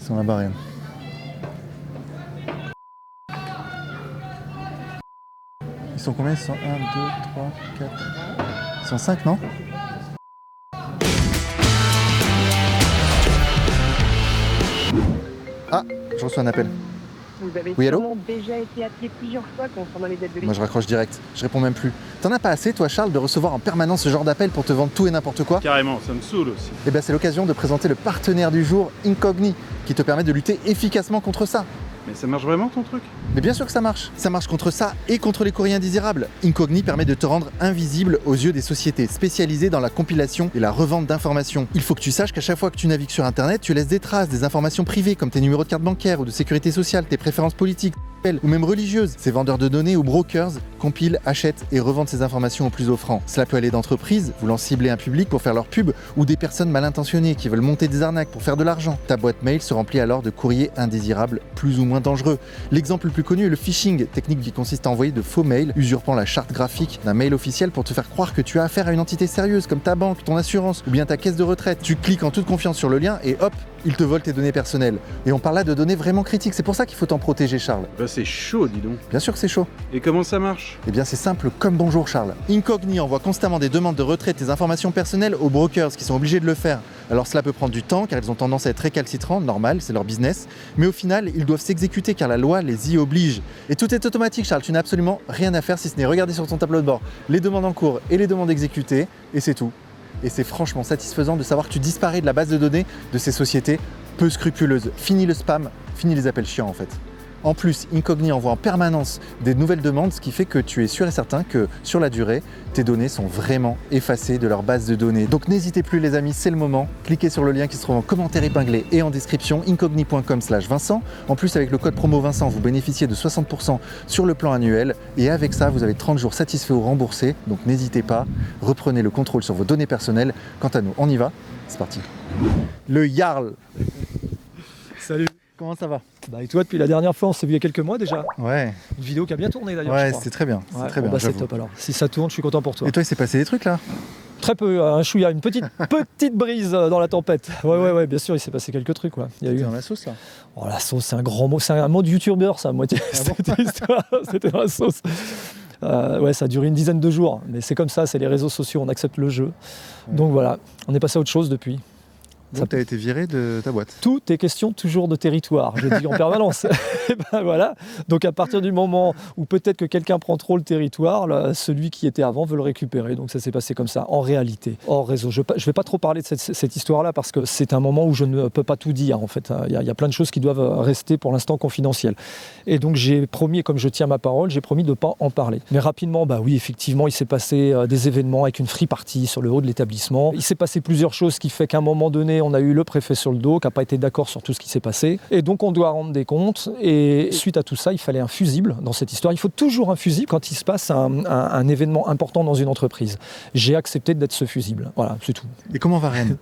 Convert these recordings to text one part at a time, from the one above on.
sont là-bas, regarde. Ils sont combien? Ils sont 1, 2, 3, 4... Ils sont 5, non? Ah, je reçois un appel. Vous avez Oui, allô? sûrement déjà été appelé plusieurs fois concernant les aides de l'État. Moi je raccroche direct, je réponds même plus. T'en as pas assez toi Charles de recevoir en permanence ce genre d'appel pour te vendre tout et n'importe quoi? Carrément, ça me saoule aussi. Eh bien c'est l'occasion de présenter le partenaire du jour, Incogni, qui te permet de lutter efficacement contre ça. Mais ça marche vraiment ton truc? Mais bien sûr que ça marche. Ça marche contre ça et contre les courriers indésirables. Incogni permet de te rendre invisible aux yeux des sociétés spécialisées dans la compilation et la revente d'informations. Il faut que tu saches qu'à chaque fois que tu navigues sur Internet, tu laisses des traces, des informations privées comme tes numéros de carte bancaire ou de sécurité sociale, tes préférences politiques ou même religieuses. Ces vendeurs de données ou brokers compilent, achètent et revendent ces informations au plus offrant. Cela peut aller d'entreprises voulant cibler un public pour faire leur pub ou des personnes mal intentionnées qui veulent monter des arnaques pour faire de l'argent. Ta boîte mail se remplit alors de courriers indésirables plus ou moins dangereux. L'exemple le plus connu est le phishing, technique qui consiste à envoyer de faux mails usurpant la charte graphique d'un mail officiel pour te faire croire que tu as affaire à une entité sérieuse comme ta banque, ton assurance ou bien ta caisse de retraite. Tu cliques en toute confiance sur le lien et hop, il te vole tes données personnelles. Et on parle là de données vraiment critiques, c'est pour ça qu'il faut t'en protéger Charles. Bah c'est chaud, dis donc. Bien sûr que c'est chaud. Et comment ça marche? Eh bien c'est simple comme bonjour Charles. Incogni envoie constamment des demandes de retrait de tes informations personnelles aux brokers qui sont obligés de le faire. Alors cela peut prendre du temps car ils ont tendance à être récalcitrants, normal, c'est leur business. Mais au final, ils doivent s'exécuter car la loi les y oblige. Et tout est automatique Charles, tu n'as absolument rien à faire si ce n'est regarder sur ton tableau de bord les demandes en cours et les demandes exécutées, et c'est tout. Et c'est franchement satisfaisant de savoir que tu disparais de la base de données de ces sociétés peu scrupuleuses. Fini le spam, fini les appels chiants en fait. En plus, Incogni envoie en permanence des nouvelles demandes, ce qui fait que tu es sûr et certain que sur la durée, tes données sont vraiment effacées de leur base de données. Donc n'hésitez plus les amis, c'est le moment. Cliquez sur le lien qui se trouve en commentaire épinglé et en description, incogni.com/Vincent. En plus, avec le code promo Vincent, vous bénéficiez de 60% sur le plan annuel. Et avec ça, vous avez 30 jours satisfaits ou remboursés. Donc n'hésitez pas, reprenez le contrôle sur vos données personnelles. Quant à nous, on y va, c'est parti. Le Jarl. Salut. Comment ça va? Bah et toi, depuis la dernière fois, on s'est vu il y a quelques mois déjà. Ouais. Une vidéo qui a bien tourné d'ailleurs. Ouais, c'était très bien. Ouais, très bon, bien. bah, c'est J'avoue. top alors. Si ça tourne, je suis content pour toi. Et toi, il s'est passé des trucs là? Très peu, un chouïa, une petite brise dans la tempête. Ouais, bien sûr, il s'est passé quelques trucs. Ouais. Il y a eu dans la sauce là? Oh, la sauce, c'est un grand mot, c'est un mot de youtubeur, ça, à moitié. Cette histoire, c'était dans la sauce. Ouais, ça a duré une dizaine de jours, mais c'est comme ça, c'est les réseaux sociaux, on accepte le jeu. Ouais. Donc voilà, on est passé à autre chose depuis. Donc tu as été viré de ta boîte? Tout est question toujours de territoire, je dis en permanence. Et ben voilà. Donc à partir du moment où peut-être que quelqu'un prend trop le territoire, là, celui qui était avant veut le récupérer. Donc ça s'est passé comme ça, en réalité, hors réseau. Je ne vais pas trop parler de cette histoire-là parce que c'est un moment où je ne peux pas tout dire en fait. Il y a plein de choses qui doivent rester pour l'instant confidentielles. Et donc j'ai promis, et comme je tiens ma parole, j'ai promis de ne pas en parler. Mais rapidement, bah oui, effectivement, il s'est passé des événements avec une free party sur le haut de l'établissement. Il s'est passé plusieurs choses qui fait qu'à un moment donné, on a eu le préfet sur le dos qui n'a pas été d'accord sur tout ce qui s'est passé. Et donc on doit rendre des comptes. Et suite à tout ça, il fallait un fusible dans cette histoire. Il faut toujours un fusible quand il se passe un événement important dans une entreprise. J'ai accepté d'être ce fusible. Voilà, c'est tout. Et comment va Rennes?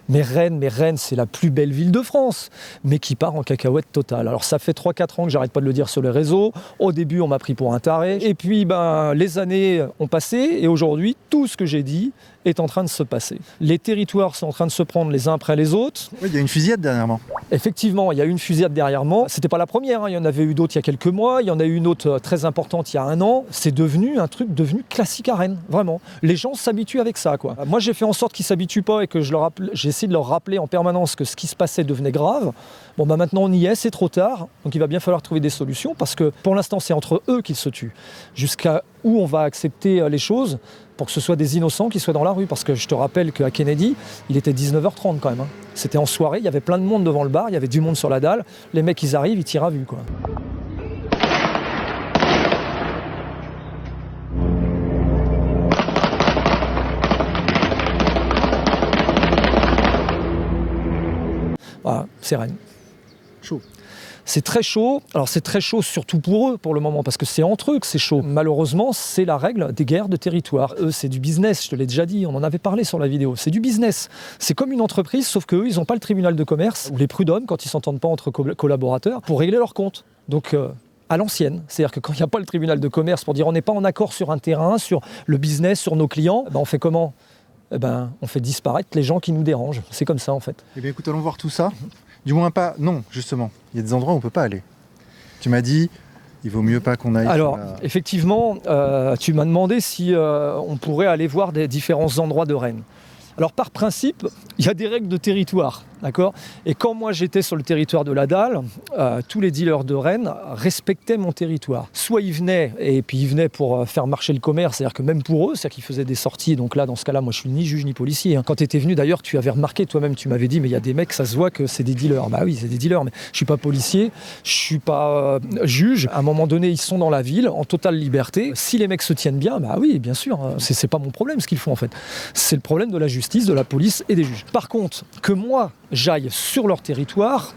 Mais Rennes, c'est la plus belle ville de France, mais qui part en cacahuète totale. Alors ça fait 3-4 ans que j'arrête pas de le dire sur les réseaux. Au début, on m'a pris pour un taré. Et puis, les années ont passé et aujourd'hui, tout ce que j'ai dit est en train de se passer. Les territoires sont en train de se prendre les uns après les autres. Oui, il y a une fusillade dernièrement. Effectivement, il y a eu une fusillade dernièrement. C'était pas la première, hein. Il y en avait eu d'autres il y a quelques mois. Il y en a eu une autre très importante il y a un an. C'est devenu un truc classique à Rennes, vraiment. Les gens s'habituent avec ça, quoi. Moi, j'ai fait en sorte qu'ils s'habituent pas et que j'ai essayé de leur rappeler en permanence que ce qui se passait devenait grave. Bon, maintenant on y est, c'est trop tard. Donc il va bien falloir trouver des solutions parce que pour l'instant, c'est entre eux qu'ils se tuent. Jusqu'à où on va accepter les choses pour que ce soit des innocents qui soient dans la rue. Parce que je te rappelle qu'à Kennedy, il était 19h30 quand même. Hein. C'était en soirée, il y avait plein de monde devant le bar, il y avait du monde sur la dalle. Les mecs, ils arrivent, ils tirent à vue, quoi. Voilà, c'est Rennes. Chaud. C'est très chaud. Alors c'est très chaud surtout pour eux pour le moment parce que c'est entre eux que c'est chaud. Malheureusement, c'est la règle des guerres de territoire. Eux, c'est du business, je te l'ai déjà dit, on en avait parlé sur la vidéo. C'est du business. C'est comme une entreprise, sauf qu'eux, ils n'ont pas le tribunal de commerce ou les prud'hommes quand ils ne s'entendent pas entre collaborateurs pour régler leurs comptes. Donc à l'ancienne, c'est-à-dire que quand il n'y a pas le tribunal de commerce pour dire on n'est pas en accord sur un terrain, sur le business, sur nos clients, on fait comment ? On fait disparaître les gens qui nous dérangent. C'est comme ça en fait. Eh bien écoute, allons voir tout ça. Du moins pas, non, justement. Il y a des endroits où on ne peut pas aller. Tu m'as dit, il vaut mieux pas qu'on aille. Alors, effectivement, tu m'as demandé si on pourrait aller voir des différents endroits de Rennes. Alors, par principe, il y a des règles de territoire, d'accord ? Et quand moi j'étais sur le territoire de la Dalle, tous les dealers de Rennes respectaient mon territoire. Soit ils venaient, et puis ils venaient pour faire marcher le commerce, c'est-à-dire que même pour eux, c'est-à-dire qu'ils faisaient des sorties. Donc là, dans ce cas-là, moi je suis ni juge ni policier. Quand tu étais venu, d'ailleurs, tu avais remarqué toi-même, tu m'avais dit, mais il y a des mecs, ça se voit que c'est des dealers. Bah oui, c'est des dealers, mais je suis pas policier, je suis pas juge. À un moment donné, ils sont dans la ville, en totale liberté. Si les mecs se tiennent bien, bah oui, bien sûr, c'est pas mon problème ce qu'ils font en fait. C'est le problème de la justice, de la police et des juges. Par contre, que moi j'aille sur leur territoire,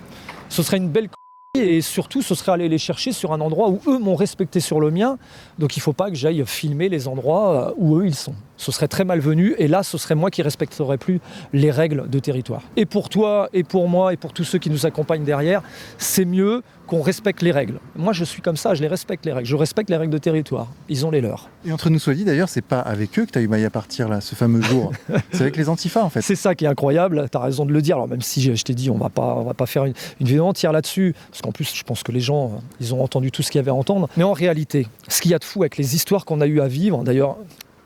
ce serait une belle et surtout ce serait aller les chercher sur un endroit où eux m'ont respecté sur le mien, donc il ne faut pas que j'aille filmer les endroits où eux ils sont. Ce serait très malvenu et là ce serait moi qui respecterais plus les règles de territoire. Et pour toi et pour moi et pour tous ceux qui nous accompagnent derrière, c'est mieux qu'on respecte les règles. Moi je suis comme ça, je les respecte les règles, je respecte les règles de territoire, ils ont les leurs. Et entre nous soit dit d'ailleurs, c'est pas avec eux que tu as eu maille à partir là, ce fameux jour. C'est avec les Antifas en fait. C'est ça qui est incroyable, tu as raison de le dire, alors même si je t'ai dit on va pas faire une vidéo entière là-dessus, parce qu'en plus je pense que les gens, ils ont entendu tout ce qu'il y avait à entendre, mais en réalité, ce qu'il y a de fou avec les histoires qu'on a eu à vivre, d'ailleurs,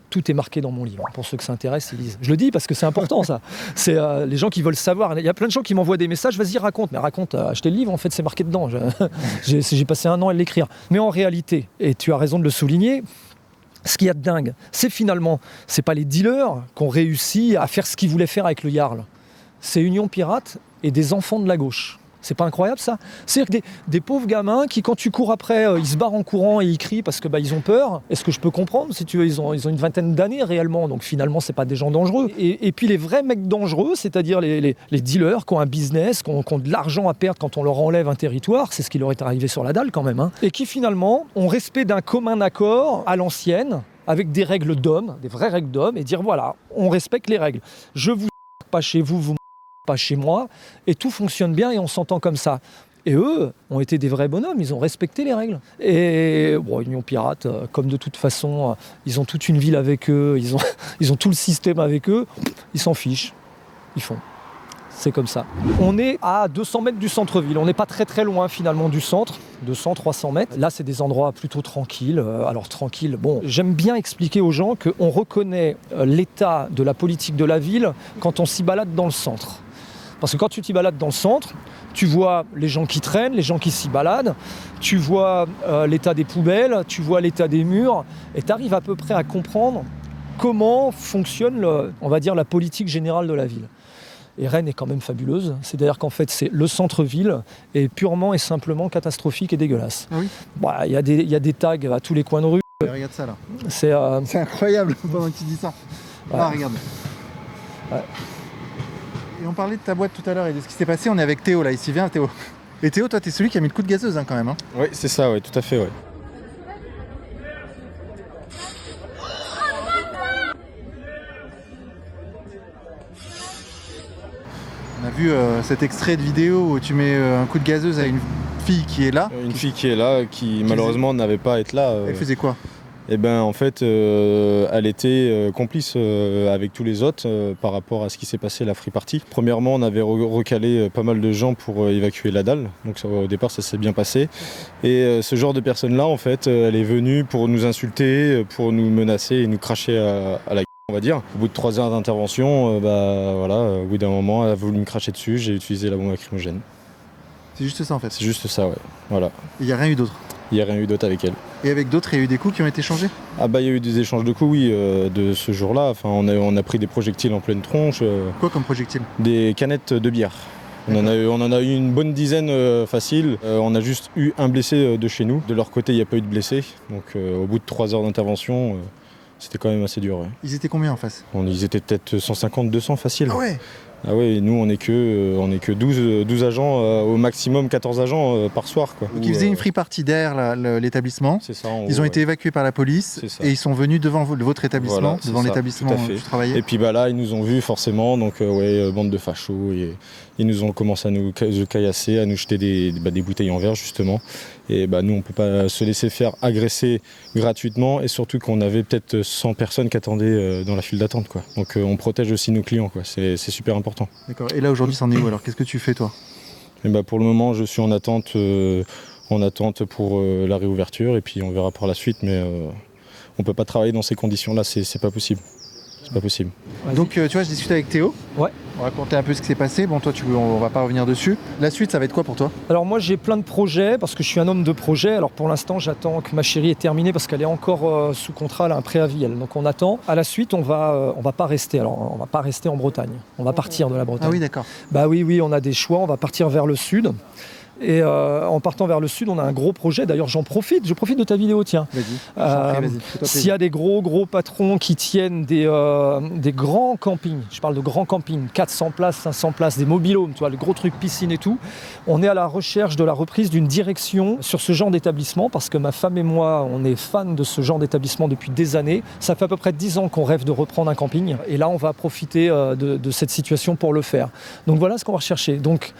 tout est marqué dans mon livre. Pour ceux que ça intéresse, ils lisent. Je le dis parce que c'est important, ça. C'est les gens qui veulent savoir. Il y a plein de gens qui m'envoient des messages. Vas-y, raconte. Mais raconte, achetez le livre, en fait, c'est marqué dedans. J'ai passé un an à l'écrire. Mais en réalité, et tu as raison de le souligner, ce qu'il y a de dingue, c'est finalement, c'est pas les dealers qui ont réussi à faire ce qu'ils voulaient faire avec le Yarl. C'est Union Pirate et des enfants de la gauche. C'est pas incroyable ça ? C'est-à-dire que des pauvres gamins qui, quand tu cours après, ils se barrent en courant et ils crient parce que ils ont peur. Est-ce que je peux comprendre ? Si tu veux, ils ont une vingtaine d'années réellement, donc finalement c'est pas des gens dangereux. Et puis les vrais mecs dangereux, c'est-à-dire les dealers qui ont un business, qui ont de l'argent à perdre quand on leur enlève un territoire, c'est ce qui leur est arrivé sur la Dalle quand même, et qui finalement ont respect d'un commun accord à l'ancienne, avec des règles d'hommes, des vraies règles d'hommes, et dire voilà, on respecte les règles. Je vous pas chez vous, vous pas chez moi, et tout fonctionne bien et on s'entend comme ça. Et eux ont été des vrais bonhommes, ils ont respecté les règles. Et bon, Union Pirate, comme de toute façon, ils ont toute une ville avec eux, ils ont tout le système avec eux, ils s'en fichent, ils font. C'est comme ça. On est à 200 mètres du centre-ville, on n'est pas très très loin finalement du centre, 200-300 mètres. Là, c'est des endroits plutôt tranquilles. Alors tranquilles, bon, j'aime bien expliquer aux gens qu'on reconnaît l'état de la politique de la ville quand on s'y balade dans le centre. Parce que quand tu t'y balades dans le centre, tu vois les gens qui traînent, les gens qui s'y baladent, tu vois l'état des poubelles, tu vois l'état des murs, et tu arrives à peu près à comprendre comment fonctionne, on va dire, la politique générale de la ville. Et Rennes est quand même fabuleuse, c'est-à-dire qu'en fait, le centre-ville est purement et simplement catastrophique et dégueulasse. Ah oui. Bah, y a des tags à tous les coins de rue. Regarde ça là. C'est incroyable pendant que tu dis ça. Ouais. Ah, regarde. Ouais. Et on parlait de ta boîte tout à l'heure et de ce qui s'est passé. On est avec Théo là, ici. Viens Théo. Et Théo, toi, t'es celui qui a mis le coup de gazeuse quand même. Oui, c'est ça, oui, tout à fait, oui. On a vu cet extrait de vidéo où tu mets un coup de gazeuse à une fille qui est là. Une fille qui est là, qui malheureusement n'avait pas à être là. Elle faisait quoi ? Eh ben, en fait, elle était complice avec tous les autres par rapport à ce qui s'est passé à la free party. Premièrement, on avait recalé pas mal de gens pour évacuer la Dalle. Donc au départ, ça s'est bien passé. Et ce genre de personne-là, en fait, elle est venue pour nous insulter, pour nous menacer et nous cracher à la gueule, on va dire. Au bout de 3 heures d'intervention, au bout d'un moment, elle a voulu me cracher dessus. J'ai utilisé la bombe lacrymogène. C'est juste ça en fait. C'est juste ça, ouais. Voilà. Il n'y a rien eu d'autre. Il n'y a rien eu d'autre avec elle. Et avec d'autres, il y a eu des coups qui ont été changés ? Ah bah il y a eu des échanges de coups, oui, de ce jour-là. Enfin, on a pris des projectiles en pleine tronche. Quoi comme projectiles ? Des canettes de bière. On en a eu une bonne dizaine facile. On a juste eu un blessé de chez nous. De leur côté, il n'y a pas eu de blessés. Donc au bout de 3 heures d'intervention, c'était quand même assez dur. Ouais. Ils étaient combien en face ? Ils étaient peut-être 150-200 facile. Ah ouais ? Ah ouais, nous on n'est que 12 agents, au maximum 14 agents par soir. Quoi. Donc ils faisaient une free party derrière l'établissement. C'est ça, ils ont été évacués par la police et ils sont venus devant votre établissement, voilà, devant l'établissement où tu travaillais. Et puis là ils nous ont vus forcément, donc bande de fachos, et ils nous ont commencé à nous caillasser, à nous jeter des bouteilles en verre justement. Et nous on peut pas se laisser faire agresser gratuitement, et surtout qu'on avait peut-être 100 personnes qui attendaient dans la file d'attente, quoi. Donc on protège aussi nos clients, quoi. C'est super important. D'accord. Et là aujourd'hui c'en est où alors ? Qu'est-ce que tu fais toi ? Et bah, pour le moment, je suis en attente pour la réouverture et puis on verra par la suite. Mais on ne peut pas travailler dans ces conditions-là, c'est pas possible. C'est pas possible. Donc tu vois, je discutais avec Théo. Ouais. On racontait un peu ce qui s'est passé. Bon, toi, on va pas revenir dessus. La suite, ça va être quoi pour toi? Alors moi j'ai plein de projets parce que je suis un homme de projet. Alors pour l'instant j'attends que ma chérie ait terminé parce qu'elle est encore sous contrat, elle a un préavis elle. Donc on attend. À la suite on va pas rester. Alors on va pas rester en Bretagne. On va partir de la Bretagne. Ah oui, d'accord. Bah oui, on a des choix. On va partir vers le sud. Et en partant vers le sud, on a un gros projet. D'ailleurs, je profite de ta vidéo, tiens. Vas-y, vas-y. Fais-toi S'il y a des gros patrons qui tiennent des grands campings, je parle de grands campings, 400 places, 500 places, des mobil-homes, tu vois, les gros trucs piscine et tout, on est à la recherche de la reprise d'une direction sur ce genre d'établissement parce que ma femme et moi, on est fans de ce genre d'établissement depuis des années. Ça fait à peu près 10 ans qu'on rêve de reprendre un camping. Et là, on va profiter de cette situation pour le faire. Donc voilà ce qu'on va rechercher. Donc,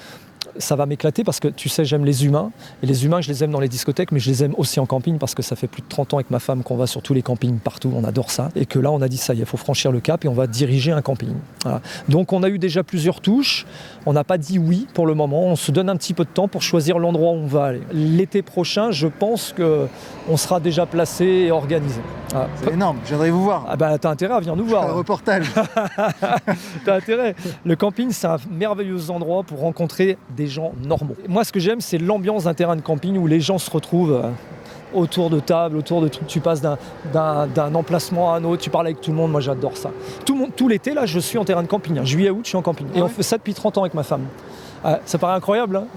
ça va m'éclater parce que tu sais j'aime les humains et les humains je les aime dans les discothèques mais je les aime aussi en camping parce que ça fait plus de 30 ans avec ma femme qu'on va sur tous les campings partout, on adore ça et que là on a dit ça y est, il faut franchir le cap et on va diriger un camping. Voilà. Donc on a eu déjà plusieurs touches, on n'a pas dit oui pour le moment, on se donne un petit peu de temps pour choisir l'endroit où on va aller. L'été prochain je pense qu'on sera déjà placé et organisé. Voilà. C'est énorme, je viendrai vous voir. Ah bah t'as intérêt à venir nous voir. Un reportage. T'as intérêt. Le camping, c'est un merveilleux endroit pour rencontrer des gens normaux. Moi, ce que j'aime, c'est l'ambiance d'un terrain de camping où les gens se retrouvent autour de tables, autour de trucs. Tu passes d'un emplacement à un autre, tu parles avec tout le monde. Moi, j'adore ça. Tout l'été, là, je suis en terrain de camping. Juillet, août, je suis en camping. Et on fait ça depuis 30 ans avec ma femme. Ça paraît incroyable, hein.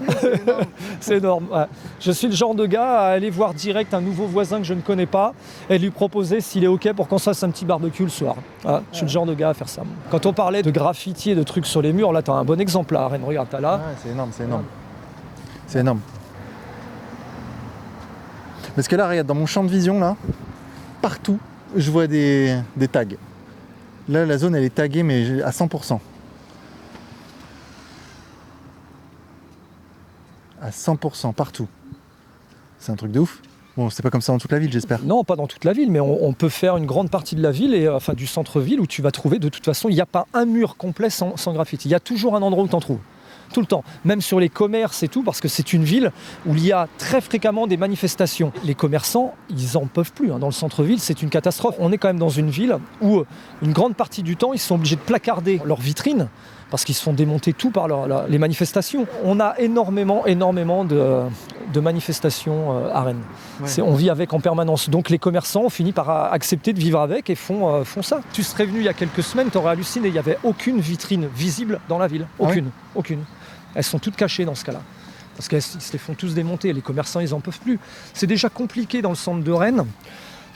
C'est énorme. Ouais. Je suis le genre de gars à aller voir direct un nouveau voisin que je ne connais pas et lui proposer s'il est OK pour qu'on se fasse un petit barbecue le soir. Je suis le genre de gars à faire ça. Quand on parlait de graffiti et de trucs sur les murs, là, t'as un bon exemple là, Rennes. Regarde, t'as là. Ouais, c'est énorme. C'est énorme. Parce que là, regarde, dans mon champ de vision, là, partout, je vois des tags. Là, la zone, elle est taguée, mais à 100%. À 100% partout. C'est un truc de ouf. Bon, c'est pas comme ça dans toute la ville, j'espère. Non, pas dans toute la ville, mais on peut faire une grande partie de la ville, et enfin du centre-ville, où tu vas trouver, de toute façon, il n'y a pas un mur complet sans graffiti. Il y a toujours un endroit où tu en trouves. Tout le temps, même sur les commerces et tout, parce que c'est une ville où il y a très fréquemment des manifestations. Les commerçants, ils en peuvent plus. Dans le centre-ville, c'est une catastrophe. On est quand même dans une ville où une grande partie du temps, ils sont obligés de placarder leurs vitrines parce qu'ils se font démonter tout par les manifestations. On a énormément de manifestations à Rennes. Ouais. On vit avec en permanence. Donc les commerçants ont fini par accepter de vivre avec et font ça. Tu serais venu il y a quelques semaines, tu aurais halluciné, il n'y avait aucune vitrine visible dans la ville. Aucune. Elles sont toutes cachées dans ce cas-là. Parce qu'ils se les font tous démonter. Les commerçants, ils n'en peuvent plus. C'est déjà compliqué dans le centre de Rennes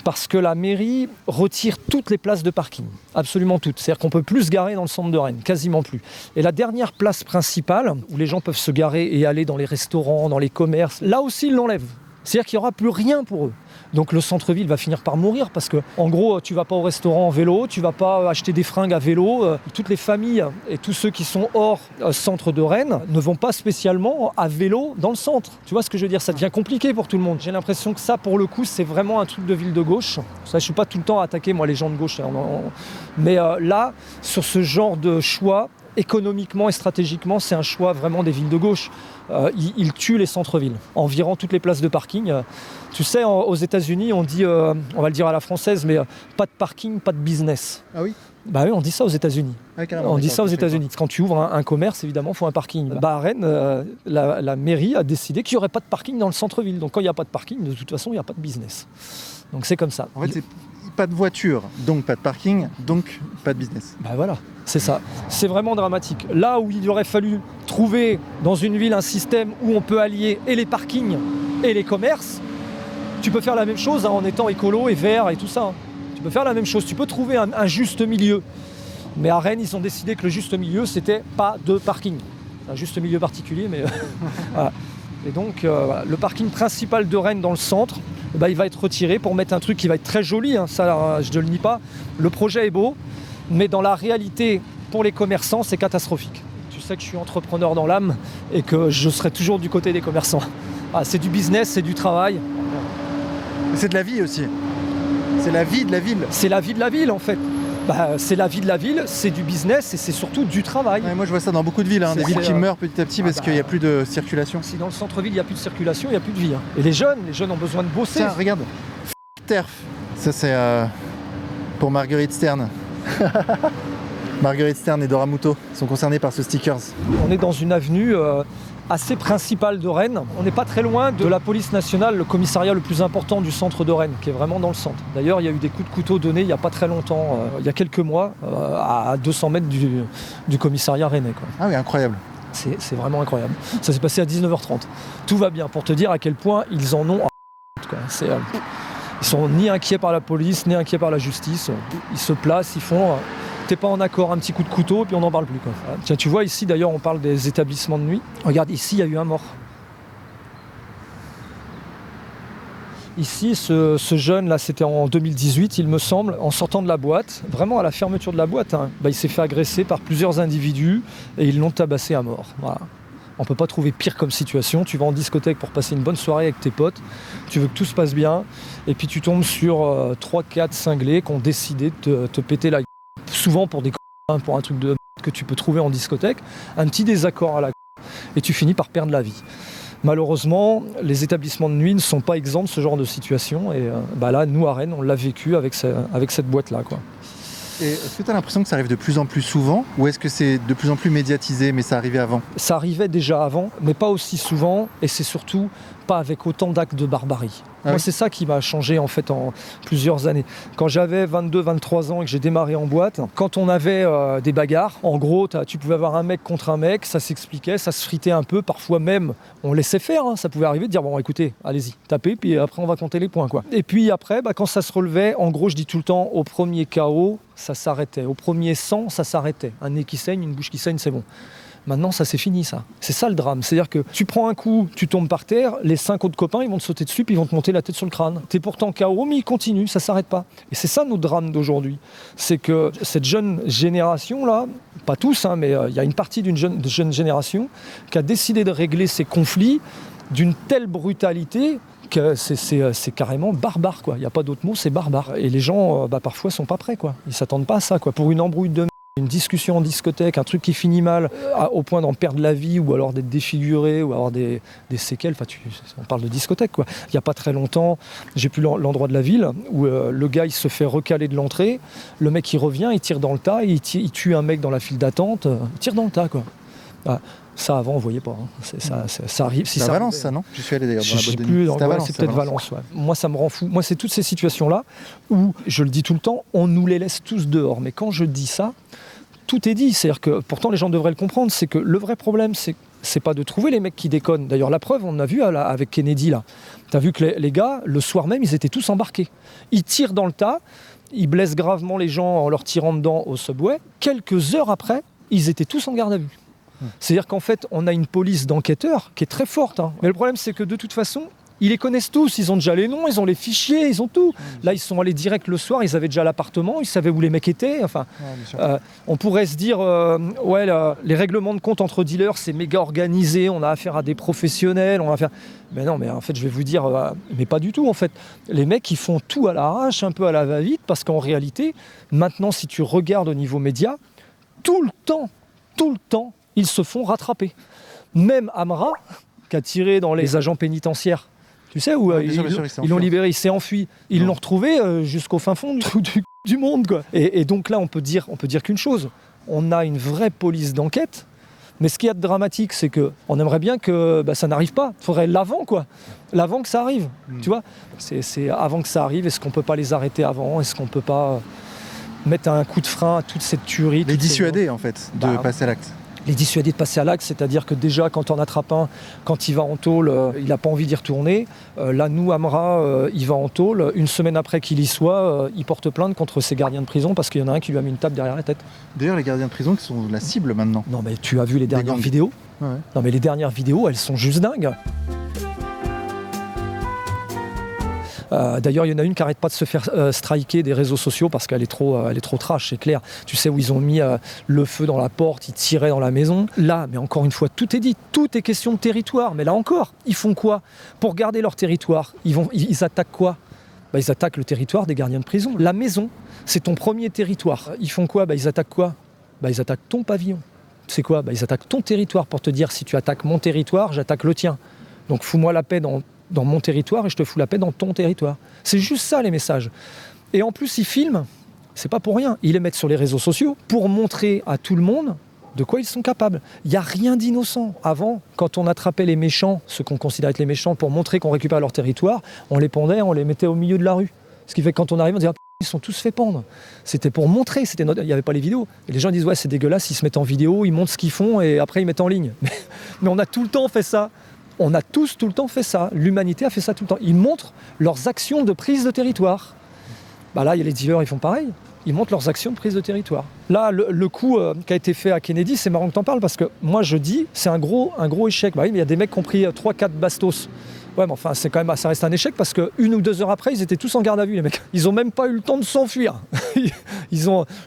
parce que la mairie retire toutes les places de parking. Absolument toutes. C'est-à-dire qu'on ne peut plus se garer dans le centre de Rennes. Quasiment plus. Et la dernière place principale, où les gens peuvent se garer et aller dans les restaurants, dans les commerces, là aussi, ils l'enlèvent. C'est-à-dire qu'il n'y aura plus rien pour eux. Donc le centre-ville va finir par mourir parce que, en gros, tu ne vas pas au restaurant en vélo, tu ne vas pas acheter des fringues à vélo. Toutes les familles et tous ceux qui sont hors centre de Rennes ne vont pas spécialement à vélo dans le centre. Tu vois ce que je veux dire? Ça devient compliqué pour tout le monde. J'ai l'impression que ça, pour le coup, c'est vraiment un truc de ville de gauche. Ça, je ne suis pas tout le temps à attaquer, moi, les gens de gauche. Mais là, sur ce genre de choix, économiquement et stratégiquement, c'est un choix vraiment des villes de gauche. Ils tuent les centres-villes en virant toutes les places de parking. Tu sais, aux États-Unis, on dit, on va le dire à la française, mais pas de parking, pas de business. Ah oui? Bah oui, on dit ça aux États-Unis. Ah, carrément, On dit ça aux je sais États-Unis. Quand tu ouvres un commerce, évidemment, il faut un parking. Bah à Rennes, la mairie a décidé qu'il n'y aurait pas de parking dans le centre-ville. Donc quand il n'y a pas de parking, de toute façon, il n'y a pas de business. Donc c'est comme ça. En fait, c'est pas de voiture, donc pas de parking, donc pas de business. Bah voilà, c'est ça. C'est vraiment dramatique. Là où il aurait fallu trouver dans une ville un système où on peut allier et les parkings et les commerces, tu peux faire la même chose en étant écolo et vert et tout ça. Tu peux faire la même chose, tu peux trouver un juste milieu. Mais à Rennes, ils ont décidé que le juste milieu, c'était pas de parking. Un juste milieu particulier, mais voilà. Et donc, le parking principal de Rennes dans le centre, il va être retiré pour mettre un truc qui va être très joli, hein, ça je ne le nie pas. Le projet est beau, mais dans la réalité, pour les commerçants, c'est catastrophique. Tu sais que je suis entrepreneur dans l'âme et que je serai toujours du côté des commerçants. C'est du business, c'est du travail. Mais c'est de la vie aussi. C'est la vie de la ville. C'est la vie de la ville en fait. C'est la vie de la ville, c'est du business et c'est surtout du travail. Ouais, moi je vois ça dans beaucoup de villes, des villes qui meurent petit à petit parce qu'il n'y a plus de circulation. Si dans le centre-ville il n'y a plus de circulation, il n'y a plus de vie. Et les jeunes ont besoin de bosser. Tiens, regarde, TERF, ça c'est pour Marguerite Stern. Marguerite Stern et Dora Muto sont concernés par ce stickers. On est dans une avenue assez principale de Rennes. On n'est pas très loin de la police nationale, le commissariat le plus important du centre de Rennes, qui est vraiment dans le centre. D'ailleurs, il y a eu des coups de couteau donnés il n'y a pas très longtemps, il y a quelques mois, à 200 mètres du commissariat rennais, quoi. Ah oui, incroyable. C'est vraiment incroyable. Ça s'est passé à 19h30. Tout va bien, pour te dire à quel point ils en ont quoi. Ils sont ni inquiets par la police, ni inquiets par la justice. Ils se placent, ils font... T'es pas en accord, un petit coup de couteau, puis on n'en parle plus, quoi. Tiens, tu vois ici, d'ailleurs, on parle des établissements de nuit. Regarde, ici, il y a eu un mort. Ici, ce jeune, là, c'était en 2018, il me semble, en sortant de la boîte, vraiment à la fermeture de la boîte, il s'est fait agresser par plusieurs individus et ils l'ont tabassé à mort. Voilà. On peut pas trouver pire comme situation. Tu vas en discothèque pour passer une bonne soirée avec tes potes, tu veux que tout se passe bien, et puis tu tombes sur 3-4 cinglés qui ont décidé de te péter la gueule. Souvent pour des pour un truc de que tu peux trouver en discothèque, un petit désaccord à la et tu finis par perdre la vie. Malheureusement, les établissements de nuit ne sont pas exempts de ce genre de situation et là, nous à Rennes, on l'a vécu avec cette boîte-là, quoi. Et est-ce que tu as l'impression que ça arrive de plus en plus souvent ou est-ce que c'est de plus en plus médiatisé mais ça arrivait avant ? Ça arrivait déjà avant, mais pas aussi souvent et c'est surtout pas avec autant d'actes de barbarie. Ah Moi, oui. c'est ça qui m'a changé en fait en plusieurs années. Quand j'avais 22-23 ans et que j'ai démarré en boîte, quand on avait des bagarres, en gros, tu pouvais avoir un mec contre un mec, ça s'expliquait, ça se fritait un peu, parfois même on laissait faire, ça pouvait arriver de dire bon écoutez, allez-y, tapez, puis après on va compter les points, quoi. Et puis après, quand ça se relevait, en gros je dis tout le temps, au premier KO, ça s'arrêtait, au premier sang, ça s'arrêtait. Un nez qui saigne, une bouche qui saigne, c'est bon. Maintenant, ça c'est fini, ça. C'est ça le drame. C'est-à-dire que tu prends un coup, tu tombes par terre, les 5 autres copains, ils vont te sauter dessus, puis ils vont te monter la tête sur le crâne. T'es pourtant KO, mais ils continuent, ça s'arrête pas. Et c'est ça notre drame d'aujourd'hui. C'est que cette jeune génération-là, pas tous, mais il y a une partie d'une jeune génération qui a décidé de régler ces conflits d'une telle brutalité que c'est carrément barbare, quoi. Il n'y a pas d'autre mot, c'est barbare. Et les gens, parfois, sont pas prêts, quoi. Ils s'attendent pas à ça, quoi. Pour une embrouille de une discussion en discothèque, un truc qui finit mal, au point d'en perdre la vie ou alors d'être défiguré ou avoir des séquelles, on parle de discothèque, quoi. Il n'y a pas très longtemps, j'ai plus l'endroit de la ville, où le gars il se fait recaler de l'entrée, le mec il revient, il tire dans le tas, il tue un mec dans la file d'attente, il tire dans le tas, quoi. Ça avant on voyait pas, ça arrive. Si c'est à ça Valence arrivait, ça, non ? Je suis allé d'ailleurs dans la je sais boîte de nuit. plus, C'était à Valence, c'est peut-être Valence. Ouais. Moi, ça me rend fou. Moi, c'est toutes ces situations-là où, je le dis tout le temps, on nous les laisse tous dehors. Mais quand je dis ça, tout est dit. C'est-à-dire que, pourtant, les gens devraient le comprendre, c'est que le vrai problème, c'est pas de trouver les mecs qui déconnent. D'ailleurs, la preuve, on a vu avec Kennedy, là. T'as vu que les gars, le soir même, ils étaient tous embarqués. Ils tirent dans le tas, ils blessent gravement les gens en leur tirant dedans au subway. Quelques heures après, ils étaient tous en garde à vue. C'est-à-dire qu'en fait, on a une police d'enquêteurs qui est très forte. Mais le problème, c'est que de toute façon, ils les connaissent tous. Ils ont déjà les noms, ils ont les fichiers, ils ont tout. Là, ils sont allés direct le soir, ils avaient déjà l'appartement, ils savaient où les mecs étaient. Enfin, on pourrait se dire, les règlements de compte entre dealers, c'est méga organisé, on a affaire à des professionnels, on a affaire... Mais non, mais en fait, je vais vous dire, mais pas du tout, en fait. Les mecs, ils font tout à l'arrache, un peu à la va-vite, parce qu'en réalité, maintenant, si tu regardes au niveau média, tout le temps, ils se font rattraper. Même Amra, qui a tiré dans les agents pénitentiaires, tu sais, où ils l'ont libéré, il s'est enfui. Ils l'ont retrouvé jusqu'au fin fond du monde, quoi. Et donc là, on peut dire qu'une chose, on a une vraie police d'enquête, mais ce qu'il y a de dramatique, c'est qu'on aimerait bien que ça n'arrive pas. Il faudrait l'avant, quoi. L'avant que ça arrive, tu vois. C'est avant que ça arrive, est-ce qu'on ne peut pas les arrêter avant ? Est-ce qu'on ne peut pas mettre un coup de frein à toute cette tuerie ? Les dissuader, en fait, de passer à l'acte. Les dissuader de passer à l'acte, c'est-à-dire que déjà quand on attrape un, quand il va en tôle, il n'a pas envie d'y retourner. Là, nous, Amra, il va en tôle. Une semaine après qu'il y soit, il porte plainte contre ses gardiens de prison parce qu'il y en a un qui lui a mis une tape derrière la tête. D'ailleurs, les gardiens de prison qui sont la cible maintenant. Non, mais tu as vu les dernières vidéos ? Ouais. Non, mais les dernières vidéos, elles sont juste dingues. D'ailleurs, il y en a une qui n'arrête pas de se faire striker des réseaux sociaux parce qu'elle est trop trash, c'est clair. Tu sais où ils ont mis le feu dans la porte, ils tiraient dans la maison. Là, mais encore une fois, tout est dit, tout est question de territoire. Mais là encore, ils font quoi ? Pour garder leur territoire, ils attaquent quoi ? Bah, ils attaquent le territoire des gardiens de prison. La maison, c'est ton premier territoire. Ils font quoi ? Bah, ils attaquent quoi ? Bah, ils attaquent ton pavillon. C'est quoi ? Bah, ils attaquent ton territoire pour te dire si tu attaques mon territoire, j'attaque le tien. Donc fous-moi la paix dans mon territoire et je te fous la paix dans ton territoire. C'est juste ça les messages. Et en plus, ils filment, c'est pas pour rien. Ils les mettent sur les réseaux sociaux pour montrer à tout le monde de quoi ils sont capables. Il n'y a rien d'innocent. Avant, quand on attrapait les méchants, ceux qu'on considérait être les méchants, pour montrer qu'on récupère leur territoire, on les pendait, on les mettait au milieu de la rue. Ce qui fait que quand on arrive, on disait ils sont tous fait pendre. C'était pour montrer, il n'y avait pas les vidéos. Et les gens disent ouais c'est dégueulasse, ils se mettent en vidéo, ils montrent ce qu'ils font et après ils mettent en ligne. Mais on a tout le temps fait ça. On a tous tout le temps fait ça. L'humanité a fait ça tout le temps. Ils montrent leurs actions de prise de territoire. Bah là, il y a les dealers, ils font pareil. Ils montrent leurs actions de prise de territoire. Là, le coup qui a été fait à Kennedy, c'est marrant que tu en parles parce que moi je dis, c'est un gros échec. Bah oui, mais il y a des mecs qui ont pris 3-4 bastos. Ouais, mais enfin, c'est quand même, ça reste un échec parce que 1 ou 2 heures après, ils étaient tous en garde à vue, les mecs. Ils n'ont même pas eu le temps de s'enfuir.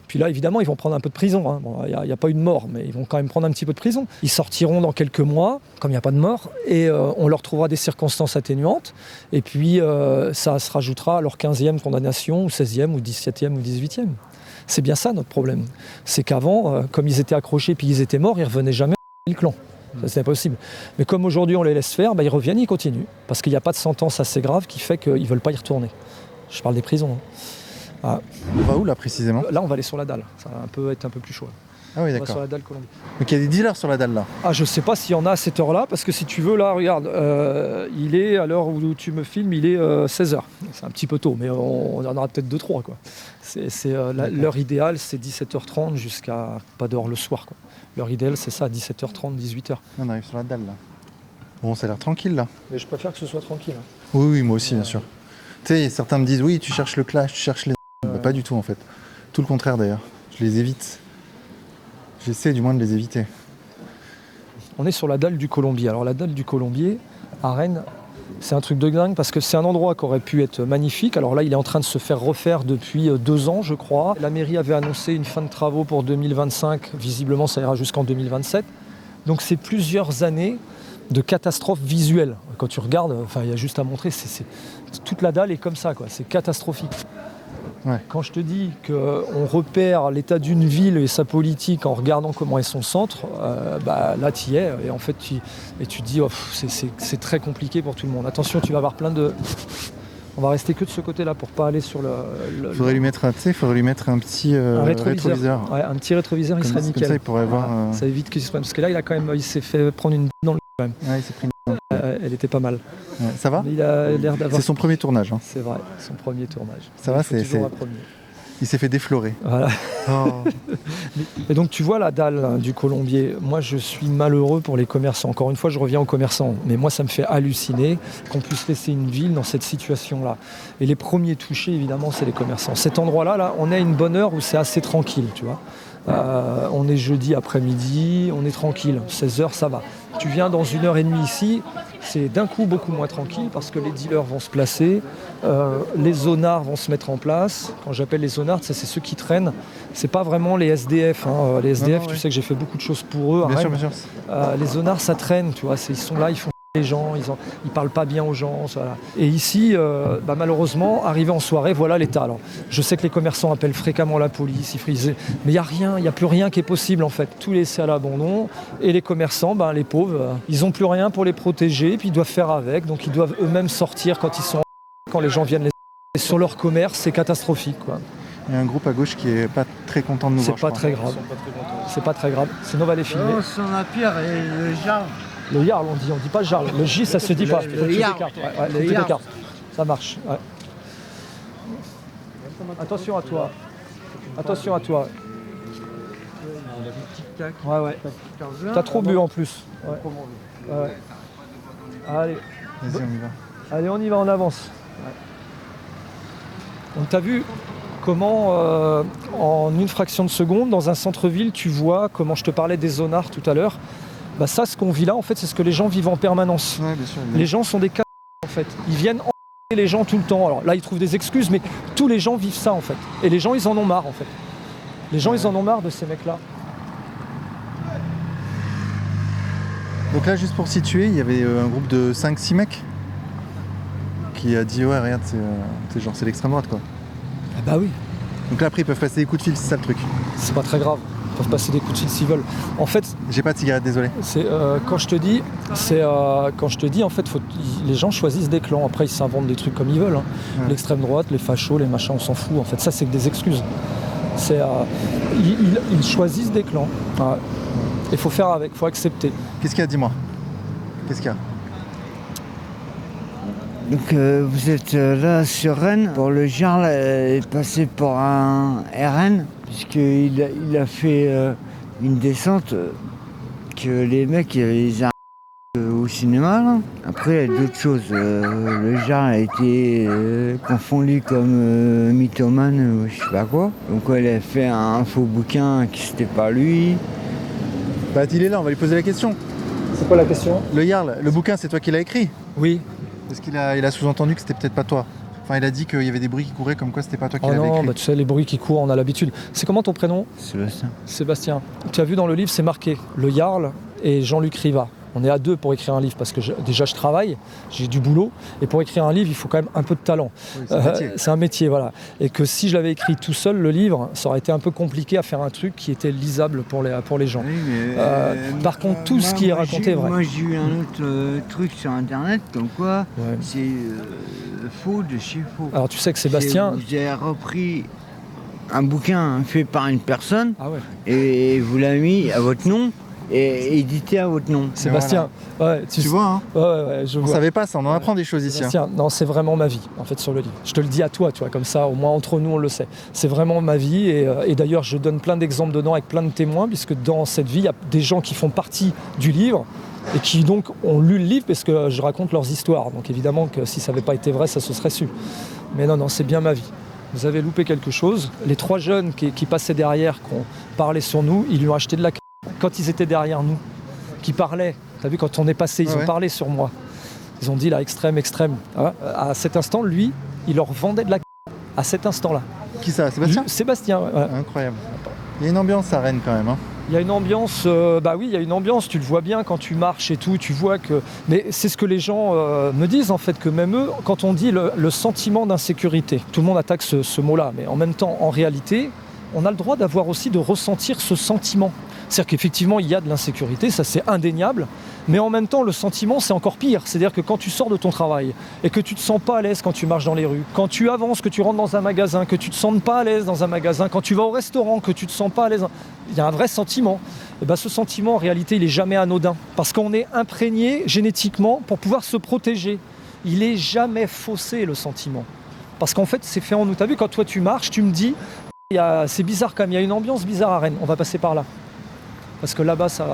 Puis là, évidemment, ils vont prendre un peu de prison. Hein. Bon, il n'y a pas eu de mort, mais ils vont quand même prendre un petit peu de prison. Ils sortiront dans quelques mois, comme il n'y a pas de mort, et on leur trouvera des circonstances atténuantes. Et puis, ça se rajoutera à leur 15e condamnation, ou 16e, ou 17e, ou 18e. C'est bien ça notre problème. C'est qu'avant, comme ils étaient accrochés puis ils étaient morts, ils ne revenaient jamais le clan. Ça, c'est impossible. Mais comme aujourd'hui on les laisse faire, bah, ils reviennent, ils continuent. Parce qu'il n'y a pas de sentence assez grave qui fait qu'ils ne veulent pas y retourner. Je parle des prisons. Hein. Ah. On va où là précisément ? Là on va aller sur la dalle. Ça va être un peu plus chaud. Ah oui On va d'accord. sur la dalle Colombie. Donc il y a des dealers sur la dalle là. Ah je sais pas s'il y en a à cette heure-là, parce que si tu veux là, regarde, il est à l'heure où tu me filmes, il est 16h. C'est un petit peu tôt, mais on en aura peut-être 2-3 quoi. L'heure idéale c'est 17h30 jusqu'à pas dehors le soir quoi. L'heure idéale c'est ça, 17h30, 18h. On arrive sur la dalle là. Bon ça a l'air tranquille là. Mais je préfère que ce soit tranquille. Hein. Oui moi aussi bien sûr. Tu sais certains me disent oui tu cherches le clash, tu cherches les... Bah, pas du tout en fait. Tout le contraire d'ailleurs. Je les évite. J'essaie du moins de les éviter. On est sur la dalle du Colombier. Alors la dalle du Colombier, à Rennes, c'est un truc de dingue parce que c'est un endroit qui aurait pu être magnifique. Alors là, il est en train de se faire refaire depuis 2 ans, je crois. La mairie avait annoncé une fin de travaux pour 2025. Visiblement, ça ira jusqu'en 2027. Donc c'est plusieurs années de catastrophes visuelles. Quand tu regardes, il y a juste à montrer, toute la dalle est comme ça, quoi. C'est catastrophique. Ouais. Quand je te dis qu'on repère l'état d'une ville et sa politique en regardant comment est son centre, là tu y es et en fait tu te dis c'est très compliqué pour tout le monde. Attention, tu vas avoir plein de... On va rester que de ce côté-là pour pas aller sur le... Faudrait lui mettre un petit rétroviseur. Ouais, un petit rétroviseur, il serait nickel. Comme ça, il pourrait voir... Ça évite qu'il se prenne. Parce que là, il s'est fait prendre une dans le quand même. Ouais, il s'est pris une... Elle était pas mal. Ouais, ça va ? Il a l'air d'avoir... C'est son premier tournage. Hein. C'est vrai, son premier tournage. Ça va, il s'est fait déflorer. Voilà. Oh. Et donc tu vois la dalle du Colombier, moi je suis malheureux pour les commerçants. Encore une fois je reviens aux commerçants, mais moi ça me fait halluciner qu'on puisse laisser une ville dans cette situation-là. Et les premiers touchés évidemment c'est les commerçants. Cet endroit-là, on est à une bonne heure où c'est assez tranquille, tu vois. On est jeudi après-midi, on est tranquille, 16h ça va. Tu viens dans 1h30 ici, c'est d'un coup beaucoup moins tranquille parce que les dealers vont se placer, les zonards vont se mettre en place. Quand j'appelle les zonards, c'est ceux qui traînent, c'est pas vraiment les SDF. Hein. Les SDF, tu sais que j'ai fait beaucoup de choses pour eux. Bien sûr. Les zonards, ça traîne, tu vois, ils sont là, ils font les gens, ils parlent pas bien aux gens. Voilà. Et ici, malheureusement, arrivé en soirée, voilà l'état. Alors, je sais que les commerçants appellent fréquemment la police, ils frisent, mais il n'y a rien, il n'y a plus rien qui est possible en fait. Tout laissé à l'abandon. Et les commerçants, les pauvres, ils n'ont plus rien pour les protéger, puis ils doivent faire avec. Donc ils doivent eux-mêmes sortir quand les gens viennent les... Et sur leur commerce, c'est catastrophique, quoi. Il y a un groupe à gauche qui est pas très content de nous voir. C'est pas très grave. C'est pas très grave. Sinon on va les filmer. Oh, son Empire et le Jarl. Le Jarl, on dit pas Jarl. Le J, ça se dit pas. Le Jarl. Le Jarl. Ça marche. Ouais. Attention à toi. Attention à toi. Ouais. T'as trop bu en plus. Ouais. Allez. Vas-y, on y va. Allez, on y va, on avance. Ouais. Donc t'as vu comment en une fraction de seconde, dans un centre-ville, tu vois comment je te parlais des zonards tout à l'heure. Ça, ce qu'on vit là, en fait, c'est ce que les gens vivent en permanence. Ouais, bien sûr. Les gens sont des cas en fait. Ils viennent enfermer les gens tout le temps. Alors là, ils trouvent des excuses, mais tous les gens vivent ça en fait. Et les gens, ils en ont marre en fait. Les gens, ils en ont marre de ces mecs-là. Donc là, juste pour situer, il y avait un groupe de 5-6 mecs qui a dit ouais regarde c'est l'extrême droite quoi. Ah bah oui, Donc là après ils peuvent passer des coups de fil, c'est ça le truc. c'est pas très grave. Ils peuvent passer des coups de fil s'ils veulent. En fait, J'ai pas de cigarette, désolé. c'est quand je te dis, en fait, les gens choisissent des clans. Après, ils s'inventent des trucs comme ils veulent. Hein. Ouais. L'extrême droite, les fachos, les machins, on s'en fout. En fait, ça, c'est que des excuses. Ils choisissent des clans. Ouais. Il faut faire avec, il faut accepter. Qu'est-ce qu'il y a, dis-moi? Qu'est-ce qu'il y a? Donc vous êtes là sur Rennes. Pour le Jarl est passé pour un RN, puisqu'il a fait une descente que les mecs ils arrêtent au cinéma. Là. Après il y a d'autres choses. Le Jarl a été confondu comme mythomane ou je sais pas quoi. Donc il a fait un faux bouquin qui c'était pas lui. Bah il est là, on va lui poser la question. C'est quoi la question? Le Jarl, le bouquin c'est toi qui l'as écrit? Oui. Est-ce qu'il a sous-entendu que c'était peut-être pas toi? Enfin il a dit qu'il y avait des bruits qui couraient comme quoi c'était pas toi qui Oh l'avais non, écrit. bah, tu sais, les bruits qui courent, on a l'habitude. C'est comment ton prénom? Sébastien. Sébastien. Tu as vu dans le livre, c'est marqué le Jarl et Jean-Luc Riva. On est à deux pour écrire un livre parce que déjà je travaille, j'ai du boulot et pour écrire un livre il faut quand même un peu de talent. Oui, c'est un métier. C'est un métier, voilà. Et que si je l'avais écrit tout seul le livre, ça aurait été un peu compliqué à faire un truc qui était lisable pour les gens. Oui, mais, Par contre, tout ce qui est raconté est vrai. Moi j'ai eu un autre truc sur internet comme quoi Ouais. c'est faux de chez faux. Alors tu sais que Sébastien. Vous avez repris un bouquin fait par une personne Ah ouais. et vous l'avez mis à votre nom et édité à votre nom. Sébastien. Ouais, Tu vois, hein, Ouais, je on vois. savait pas ça, on en apprend des choses ici. hein. Sébastien, non, c'est vraiment ma vie, en fait, sur le livre. Je te le dis à toi, tu vois, comme ça, au moins entre nous, on le sait. C'est vraiment ma vie, et d'ailleurs, je donne plein d'exemples dedans avec plein de témoins, puisque dans cette vie, il y a des gens qui font partie du livre, et qui donc ont lu le livre, parce que je raconte leurs histoires. Donc évidemment que si ça n'avait pas été vrai, ça se serait su. Mais non, c'est bien ma vie. Vous avez loupé quelque chose. Les 3 jeunes qui passaient derrière, qui ont parlé sur nous, ils lui ont acheté de la c***. Quand ils étaient derrière nous, qui parlaient, t'as vu, quand on est passé, ils ont parlé sur moi. Ils ont dit là, extrême. Ah, à cet instant, lui, il leur vendait de la c***. À cet instant-là. Qui ça, Sébastien? Sébastien, ouais. Incroyable. Il y a une ambiance à Rennes quand même. Hein. Il y a une ambiance, bah oui, il y a une ambiance, tu le vois bien quand tu marches et tout, tu vois que... Mais c'est ce que les gens me disent en fait, que même eux, quand on dit le sentiment d'insécurité, tout le monde attaque ce mot-là, mais en même temps, en réalité, on a le droit d'avoir aussi, de ressentir ce sentiment. C'est-à-dire qu'effectivement, il y a de l'insécurité, ça c'est indéniable, mais en même temps, le sentiment, c'est encore pire. C'est-à-dire que quand tu sors de ton travail et que tu te sens pas à l'aise quand tu marches dans les rues, quand tu avances, que tu rentres dans un magasin, que tu te sens pas à l'aise dans un magasin, quand tu vas au restaurant, que tu te sens pas à l'aise, il y a un vrai sentiment. Et ben, ce sentiment, en réalité, il est jamais anodin. Parce qu'on est imprégné génétiquement pour pouvoir se protéger. Il est jamais faussé, le sentiment. Parce qu'en fait, c'est fait en nous. T'as vu, quand toi tu marches, tu me dis, c'est bizarre quand même, il y a une ambiance bizarre à Rennes, on va passer par là. Parce que là-bas, ça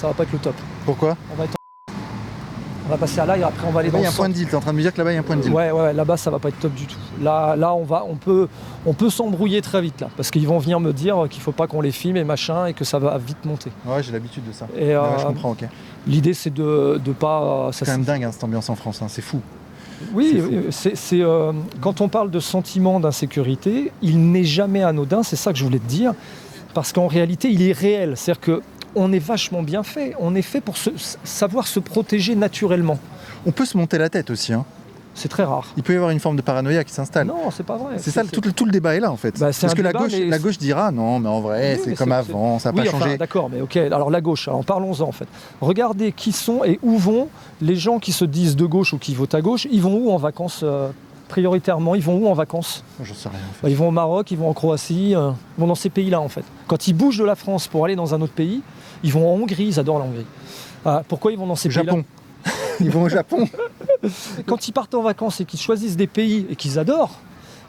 va pas être le top. Pourquoi? On va passer à là et après on va aller Là-bas dans il y a le un point centre. de deal, t'es en train de me dire que là-bas il y a un point de deal. Ouais, là-bas ça va pas être top du tout. Là on peut s'embrouiller très vite là, parce qu'ils vont venir me dire qu'il faut pas qu'on les filme et machin et que ça va vite monter. Ouais, j'ai l'habitude de ça. Et Ouais, je comprends, ok. l'idée c'est de pas. C'est quand même dingue hein, cette ambiance en France, hein, c'est fou. Oui, quand on parle de sentiment d'insécurité, il n'est jamais anodin, c'est ça que je voulais te dire, parce qu'en réalité il est réel, c'est-à-dire que on est vachement bien fait, on est fait pour savoir se protéger naturellement. On peut se monter la tête aussi. Hein. C'est très rare. Il peut y avoir une forme de paranoïa qui s'installe. Non, c'est pas vrai. C'est ça, tout le débat est là en fait. Bah, c'est Parce un que débat, mais la gauche dira non, mais en vrai, Oui, c'est mais comme avant, ça n'a oui, pas changé. Enfin, d'accord, mais ok. Alors la gauche, alors parlons-en en fait. Regardez qui sont et où vont les gens qui se disent de gauche ou qui votent à gauche. Ils vont où en vacances prioritairement? Ils vont où en vacances? Je sais rien en fait. Ils vont au Maroc, ils vont en Croatie, ils vont dans ces pays-là en fait. Quand ils bougent de la France pour aller dans un autre pays, ils vont en Hongrie, ils adorent la Hongrie. Pourquoi ils vont dans ces pays-là? Japon. Ils vont au Japon. Quand ils partent en vacances et qu'ils choisissent des pays et qu'ils adorent,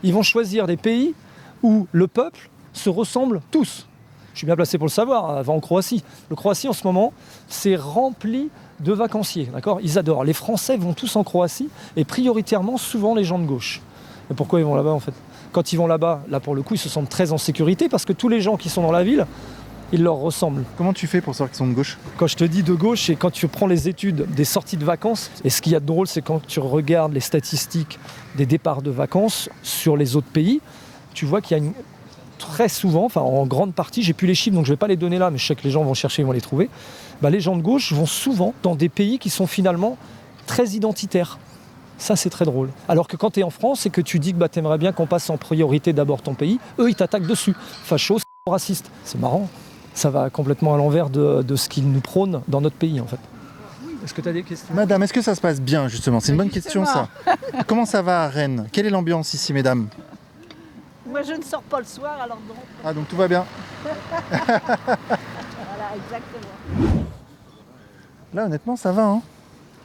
ils vont choisir des pays où le peuple se ressemble tous. Je suis bien placé pour le savoir, va en Croatie. Le Croatie en ce moment, c'est rempli de vacanciers, d'accord? Ils adorent. Les Français vont tous en Croatie et prioritairement souvent les gens de gauche. Et pourquoi ils vont là-bas en fait? Quand ils vont là-bas, là pour le coup, ils se sentent très en sécurité parce que tous les gens qui sont dans la ville, ils leur ressemblent. Comment tu fais pour savoir qu'ils sont de gauche? Quand je te dis de gauche, c'est quand tu prends les études des sorties de vacances. Et ce qu'il y a de drôle, c'est quand tu regardes les statistiques des départs de vacances sur les autres pays, tu vois qu'il y a très souvent, enfin en grande partie, j'ai plus les chiffres donc je ne vais pas les donner là, mais je sais que les gens vont chercher, ils vont les trouver. Bah, les gens de gauche vont souvent dans des pays qui sont finalement très identitaires. Ça, c'est très drôle. Alors que quand tu es en France et que tu dis que tu aimerais bien qu'on passe en priorité d'abord ton pays, eux, ils t'attaquent dessus. Facho, raciste. C'est marrant. Ça va complètement à l'envers de ce qu'ils nous prônent dans notre pays, en fait. Est-ce que tu as des questions ? Madame, est-ce que ça se passe bien, justement ? C'est une bonne question, ça. Comment ça va à Rennes ? Quelle est l'ambiance ici, mesdames ? Moi, je ne sors pas le soir, alors non. Ah, donc tout va bien. Voilà, exactement. Là, honnêtement, ça va, hein ?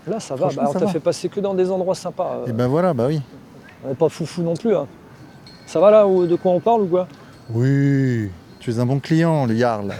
Là, ça va. Franchement, On ça t'a va. fait passer que dans des endroits sympas. Et ben voilà, bah oui. On n'est pas foufou non plus. Hein. Ça va là, de quoi on parle ou quoi ? Oui, tu es un bon client, le Jarl.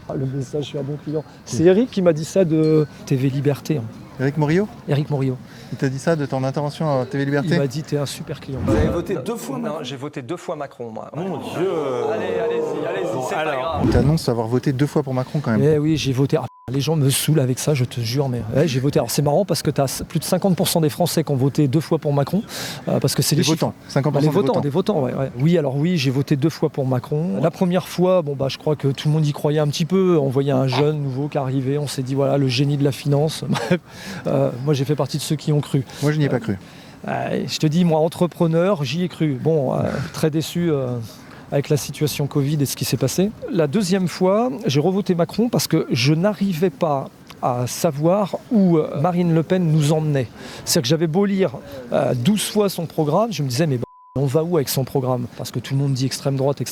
Ah, le message, je suis un bon client. C'est Eric qui m'a dit ça de TV Liberté. Hein. Eric Morillo, Eric Morillo. il t'a dit ça de ton intervention à TV Il Liberté ? m'a dit t'es un super client. Vous avez voté 2 fois Non, j'ai voté 2 fois Macron, moi. Mon Dieu. Allez-y, c'est pas grave. On t'annonce avoir voté 2 fois pour Macron, quand même. Eh oui, j'ai voté. Ah, les gens me saoulent avec ça, je te jure, mais ouais, j'ai voté. Alors c'est marrant parce que tu as plus de 50% des Français qui ont voté 2 fois pour Macron, parce que c'est Les les chiffres. votants, 50% Bah, des votants. ouais. Oui, alors oui, j'ai voté 2 fois pour Macron. La première fois, je crois que tout le monde y croyait un petit peu. On voyait un jeune nouveau qui arrivait, on s'est dit voilà, le génie de la finance. Bref, moi j'ai fait partie de ceux qui ont cru. Moi, je n'y ai pas cru. Je te dis, moi, entrepreneur, j'y ai cru. Bon, très déçu avec la situation Covid et ce qui s'est passé. La deuxième fois, j'ai revoté Macron parce que je n'arrivais pas à savoir où Marine Le Pen nous emmenait. C'est-à-dire que j'avais beau lire 12 fois son programme, je me disais, mais on va où avec son programme ? Parce que tout le monde dit extrême droite,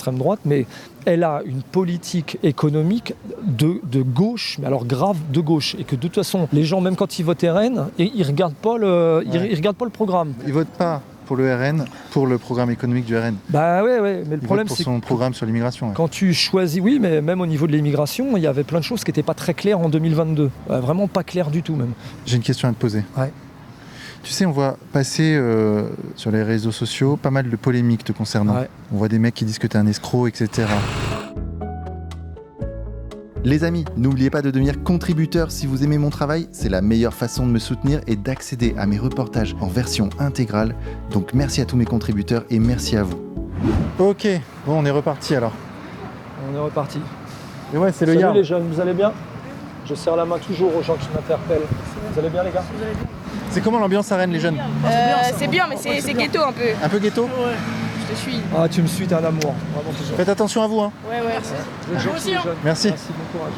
mais elle a une politique économique de gauche, mais alors grave de gauche. Et que de toute façon, les gens, même quand ils votent RN, ils ne regardent pas ils regardent pas le programme. Ils votent pas pour le RN, pour le programme économique du RN. Bah ouais, mais le Ils problème votent c'est pour son programme sur l'immigration. Ouais. quand tu choisis, oui, mais même au niveau de l'immigration, il y avait plein de choses qui n'étaient pas très claires en 2022. Vraiment pas claires du tout même. J'ai une question à te poser. Ouais. Tu sais, on voit passer sur les réseaux sociaux pas mal de polémiques te concernant. Ouais. On voit des mecs qui disent que t'es un escroc, etc. Les amis, n'oubliez pas de devenir contributeur si vous aimez mon travail. C'est la meilleure façon de me soutenir et d'accéder à mes reportages en version intégrale. Donc merci à tous mes contributeurs et merci à vous. Ok, bon, on est reparti alors. On est reparti. Et ouais, c'est le Salut Yarn. les jeunes, vous allez bien ? Je serre la main toujours aux gens qui m'interpellent. Vous allez bien les gars ? C'est comment l'ambiance à Rennes, les jeunes ? C'est bien, mais c'est ghetto un peu. Un peu ghetto ? Je te suis. Ah, tu me suis, t'es un amour. Vraiment toujours. Faites attention à vous, hein. Ouais, merci. Les gens, aussi, les hein. jeunes. Merci. Merci, bon courage.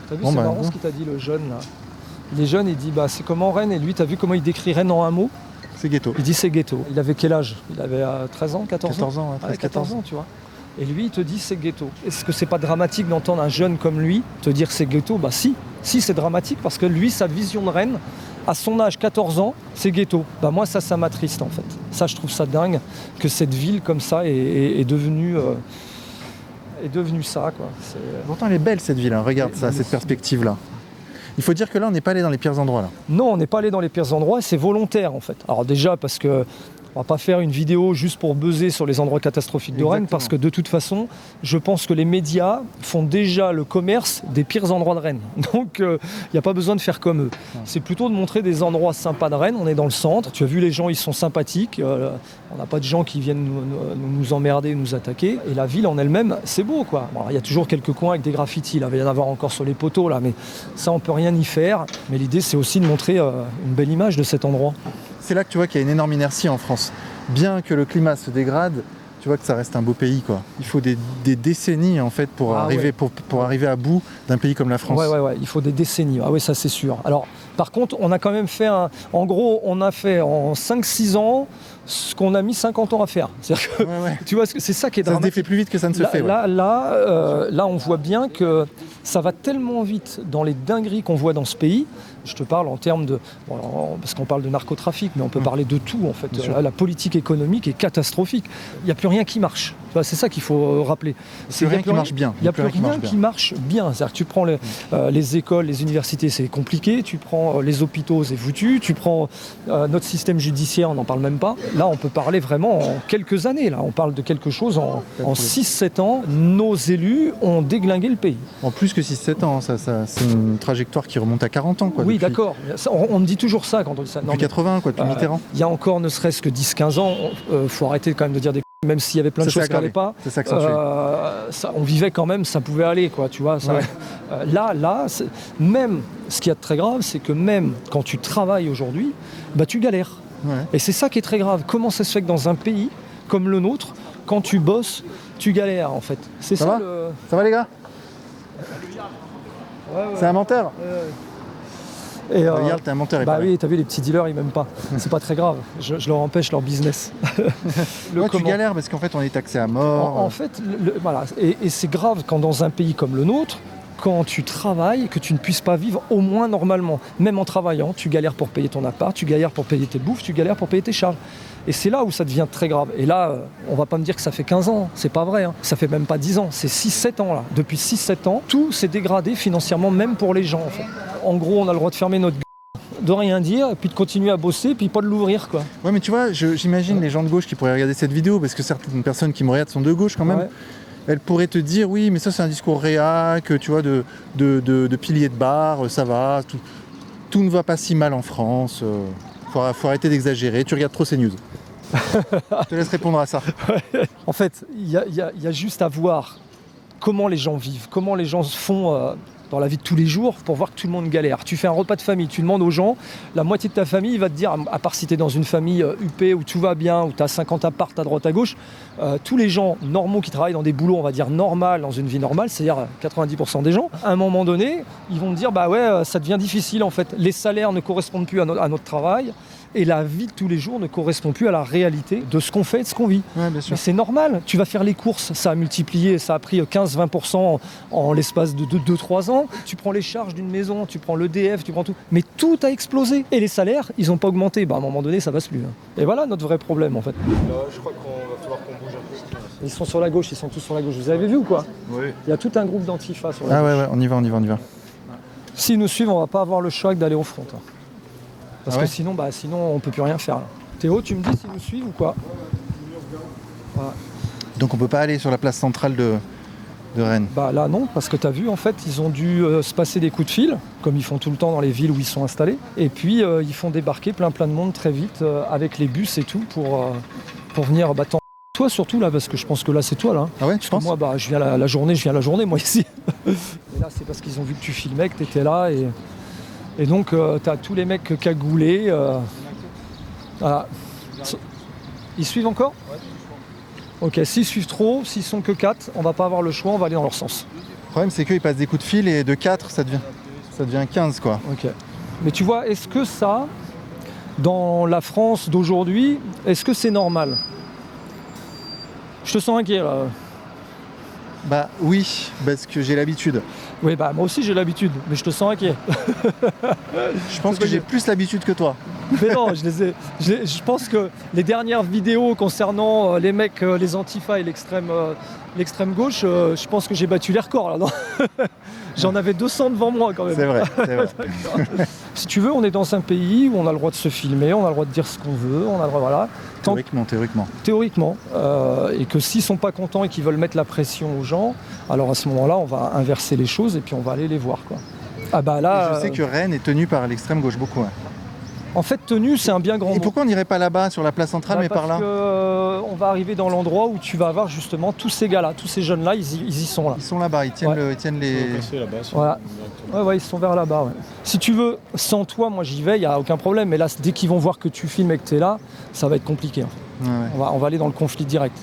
T'as vu, Bon, c'est bah, marrant bon. ce qu'il t'a dit le jeune là. Les jeunes, il dit c'est comment Rennes ? Et lui, t'as vu comment il décrit Rennes en un mot ? C'est ghetto. Il dit c'est ghetto. Il avait quel âge ? Il avait 13 ans, 14 ans 14 ans, ouais, 13, 14 ans, tu vois. Et lui, il te dit c'est ghetto. Est-ce que c'est pas dramatique d'entendre un jeune comme lui te dire c'est ghetto ? Bah si, c'est dramatique parce que lui, sa vision de Rennes, à son âge, 14 ans, c'est ghetto. Bah moi, ça m'attriste en fait. Ça, je trouve ça dingue que cette ville comme ça est devenue ça, quoi. Pourtant, elle est belle cette ville, hein. Regarde ça, cette perspective-là. Il faut dire que là, on n'est pas allé dans les pires endroits, là. Non, on n'est pas allé dans les pires endroits, c'est volontaire en fait. Alors déjà parce que on va pas faire une vidéo juste pour buzzer sur les endroits catastrophiques de Rennes, parce que de toute façon, je pense que les médias font déjà le commerce des pires endroits de Rennes. Donc il n'y a pas besoin de faire comme eux. C'est plutôt de montrer des endroits sympas de Rennes. On est dans le centre. Tu as vu, les gens, ils sont sympathiques. On n'a pas de gens qui viennent nous emmerder, nous attaquer. Et la ville en elle-même, c'est beau, quoi. Bon, il y a toujours quelques coins avec des graffitis. Là, il va y en avoir encore sur les poteaux, là, mais ça, on peut rien y faire. Mais l'idée, c'est aussi de montrer une belle image de cet endroit. C'est là que tu vois qu'il y a une énorme inertie en France. Bien que le climat se dégrade, tu vois que ça reste un beau pays, quoi. Il faut des décennies en fait pour arriver à bout d'un pays comme la France. Ouais, il faut des décennies. Ah oui, ça c'est sûr. Alors, par contre, on a quand même fait en gros, on a fait en 5-6 ans ce qu'on a mis 50 ans à faire. C'est-à-dire que, tu vois, c'est ça qui est dramatique. Ça se défait plus vite que ça ne se fait. Là, on voit bien que ça va tellement vite dans les dingueries qu'on voit dans ce pays. Je te parle en termes de... parce qu'on parle de narcotrafic, mais on peut parler de tout, en fait. La politique économique est catastrophique. Il n'y a plus rien qui marche. C'est ça qu'il faut rappeler. Il n'y a plus rien qui marche bien. Il n'y a plus rien qui marche bien. C'est-à-dire que tu prends les écoles, les universités, c'est compliqué. Tu prends les hôpitaux, c'est foutu. Tu prends notre système judiciaire, on n'en parle même pas. Là, on peut parler vraiment en quelques années. Là, on parle de quelque chose en 6-7 ans. Nos élus ont déglingué le pays. En plus que 6-7 ans, ça, c'est une trajectoire qui remonte à 40 ans. Quoi, oui, d'accord. On me dit toujours ça quand on dit ça. Depuis 80, quoi, depuis Mitterrand. Il y a encore ne serait-ce que 10-15 ans, faut arrêter quand même de dire des même s'il y avait plein de choses qui n'allaient pas. C'est ça, on vivait quand même, ça pouvait aller, quoi, tu vois. Ça, là, même, ce qu'il y a de très grave, c'est que même quand tu travailles aujourd'hui, tu galères. Ouais. Et c'est ça qui est très grave. Comment ça se fait que dans un pays comme le nôtre, quand tu bosses, tu galères en fait. C'est Ça ça, va le... Ça va les gars? Ouais, C'est un menteur. Et, Regarde, t'es un menteur. il bah paraît. oui, t'as vu, les petits dealers, ils m'aiment pas. C'est pas très grave. Je leur empêche leur business. Ouais, tu galères parce qu'en fait, on est taxé à mort. En fait, voilà. Et c'est grave quand dans un pays comme le nôtre, quand tu travailles, que tu ne puisses pas vivre au moins normalement. Même en travaillant, tu galères pour payer ton appart, tu galères pour payer tes bouffes, tu galères pour payer tes charges. Et c'est là où ça devient très grave. Et là, on va pas me dire que ça fait 15 ans, c'est pas vrai. Hein. Ça fait même pas 10 ans, c'est 6-7 ans là. Depuis 6-7 ans, tout s'est dégradé financièrement, même pour les gens en fait. En gros, on a le droit de fermer notre gueule, de rien dire, et puis de continuer à bosser, puis pas de l'ouvrir quoi. Ouais, mais tu vois, j'imagine les gens de gauche qui pourraient regarder cette vidéo, parce que certaines personnes qui me regardent sont de gauche quand même. Ouais. Elles pourraient te dire, oui, mais ça c'est un discours réac, tu vois, de pilier de bar, ça va, tout ne va pas si mal en France. Faut arrêter d'exagérer, tu regardes trop CNews. Je te laisse répondre à ça. En fait, il y a juste à voir comment les gens vivent, comment les gens se font dans la vie de tous les jours pour voir que tout le monde galère. Tu fais un repas de famille, tu demandes aux gens, la moitié de ta famille va te dire, à part si tu es dans une famille huppée où tout va bien, où tu as 50 apparts à droite à gauche, tous les gens normaux qui travaillent dans des boulots, on va dire normal, dans une vie normale, c'est-à-dire 90% des gens, à un moment donné, ils vont te dire, bah ouais, ça devient difficile en fait. Les salaires ne correspondent plus à notre travail. Et la vie de tous les jours ne correspond plus à la réalité de ce qu'on fait et de ce qu'on vit. Ouais, bien sûr. Mais c'est normal, tu vas faire les courses, ça a multiplié, ça a pris 15-20% en l'espace de 2-3 ans. Tu prends les charges d'une maison, tu prends l'EDF, tu prends tout. Mais tout a explosé. Et les salaires, ils n'ont pas augmenté. Bah, à un moment donné, ça passe plus. Et voilà notre vrai problème en fait. Je crois qu'on va falloir qu'on bouge un peu. Ils sont sur la gauche, ils sont tous sur la gauche. Vous avez vu ou quoi? Oui. Il y a tout un groupe d'antifa sur la Ah gauche. ouais, on y va. S'ils nous suivent, on va pas avoir le choix d'aller au front. Hein. Parce Ah ouais que sinon, on peut plus rien faire. Là. Théo, tu me dis s'ils nous suivent ou quoi? Voilà. Donc on peut pas aller sur la place centrale de Rennes. Bah là non, parce que tu as vu, en fait, ils ont dû se passer des coups de fil, comme ils font tout le temps dans les villes où ils sont installés. Et puis, ils font débarquer plein de monde très vite avec les bus et tout pour venir... Bah, toi surtout là, parce que je pense que là c'est toi là. Ah ouais, tu penses? Moi, bah, je viens la journée, moi ici. Et là, c'est parce qu'ils ont vu que tu filmais, que tu étais là. Et donc, tu as tous les mecs cagoulés. Voilà. Ils suivent encore? Ok, s'ils suivent trop, s'ils sont que 4, on va pas avoir le choix, on va aller dans leur sens. Le problème, c'est qu'ils passent des coups de fil et de 4, ça devient 15, quoi. Ok. Mais tu vois, est-ce que ça, dans la France d'aujourd'hui, est-ce que c'est normal? Je te sens inquiet là. Bah oui, parce que j'ai l'habitude. Oui, bah moi aussi j'ai l'habitude, mais je te sens inquiet. Je pense que j'ai plus l'habitude que toi. Mais non, je pense que les dernières vidéos concernant les mecs, les antifas et l'extrême gauche, je pense que j'ai battu les records là. Non J'en avais 200 devant moi quand même. C'est vrai. Si tu veux, on est dans un pays où on a le droit de se filmer, on a le droit de dire ce qu'on veut, on a le droit, voilà. Théoriquement. Et que s'ils sont pas contents et qu'ils veulent mettre la pression aux gens, alors à ce moment-là, on va inverser les choses et puis on va aller les voir, quoi. Ah bah là. Et je sais que Rennes est tenue par l'extrême gauche beaucoup. Hein. En fait, tenue, c'est un bien grand mot. Et pourquoi on n'irait pas là-bas, sur la place centrale, mais par là? Parce qu'on va arriver dans l'endroit où tu vas avoir justement tous ces gars-là, tous ces jeunes-là, ils y sont là. Ils sont là-bas, ils tiennent les... Voilà. Ouais, ils sont vers là-bas. Ouais. Si tu veux, sans toi, moi j'y vais, il n'y a aucun problème. Mais là, dès qu'ils vont voir que tu filmes et que tu es là, ça va être compliqué. En fait. Ouais. On va aller dans le conflit direct.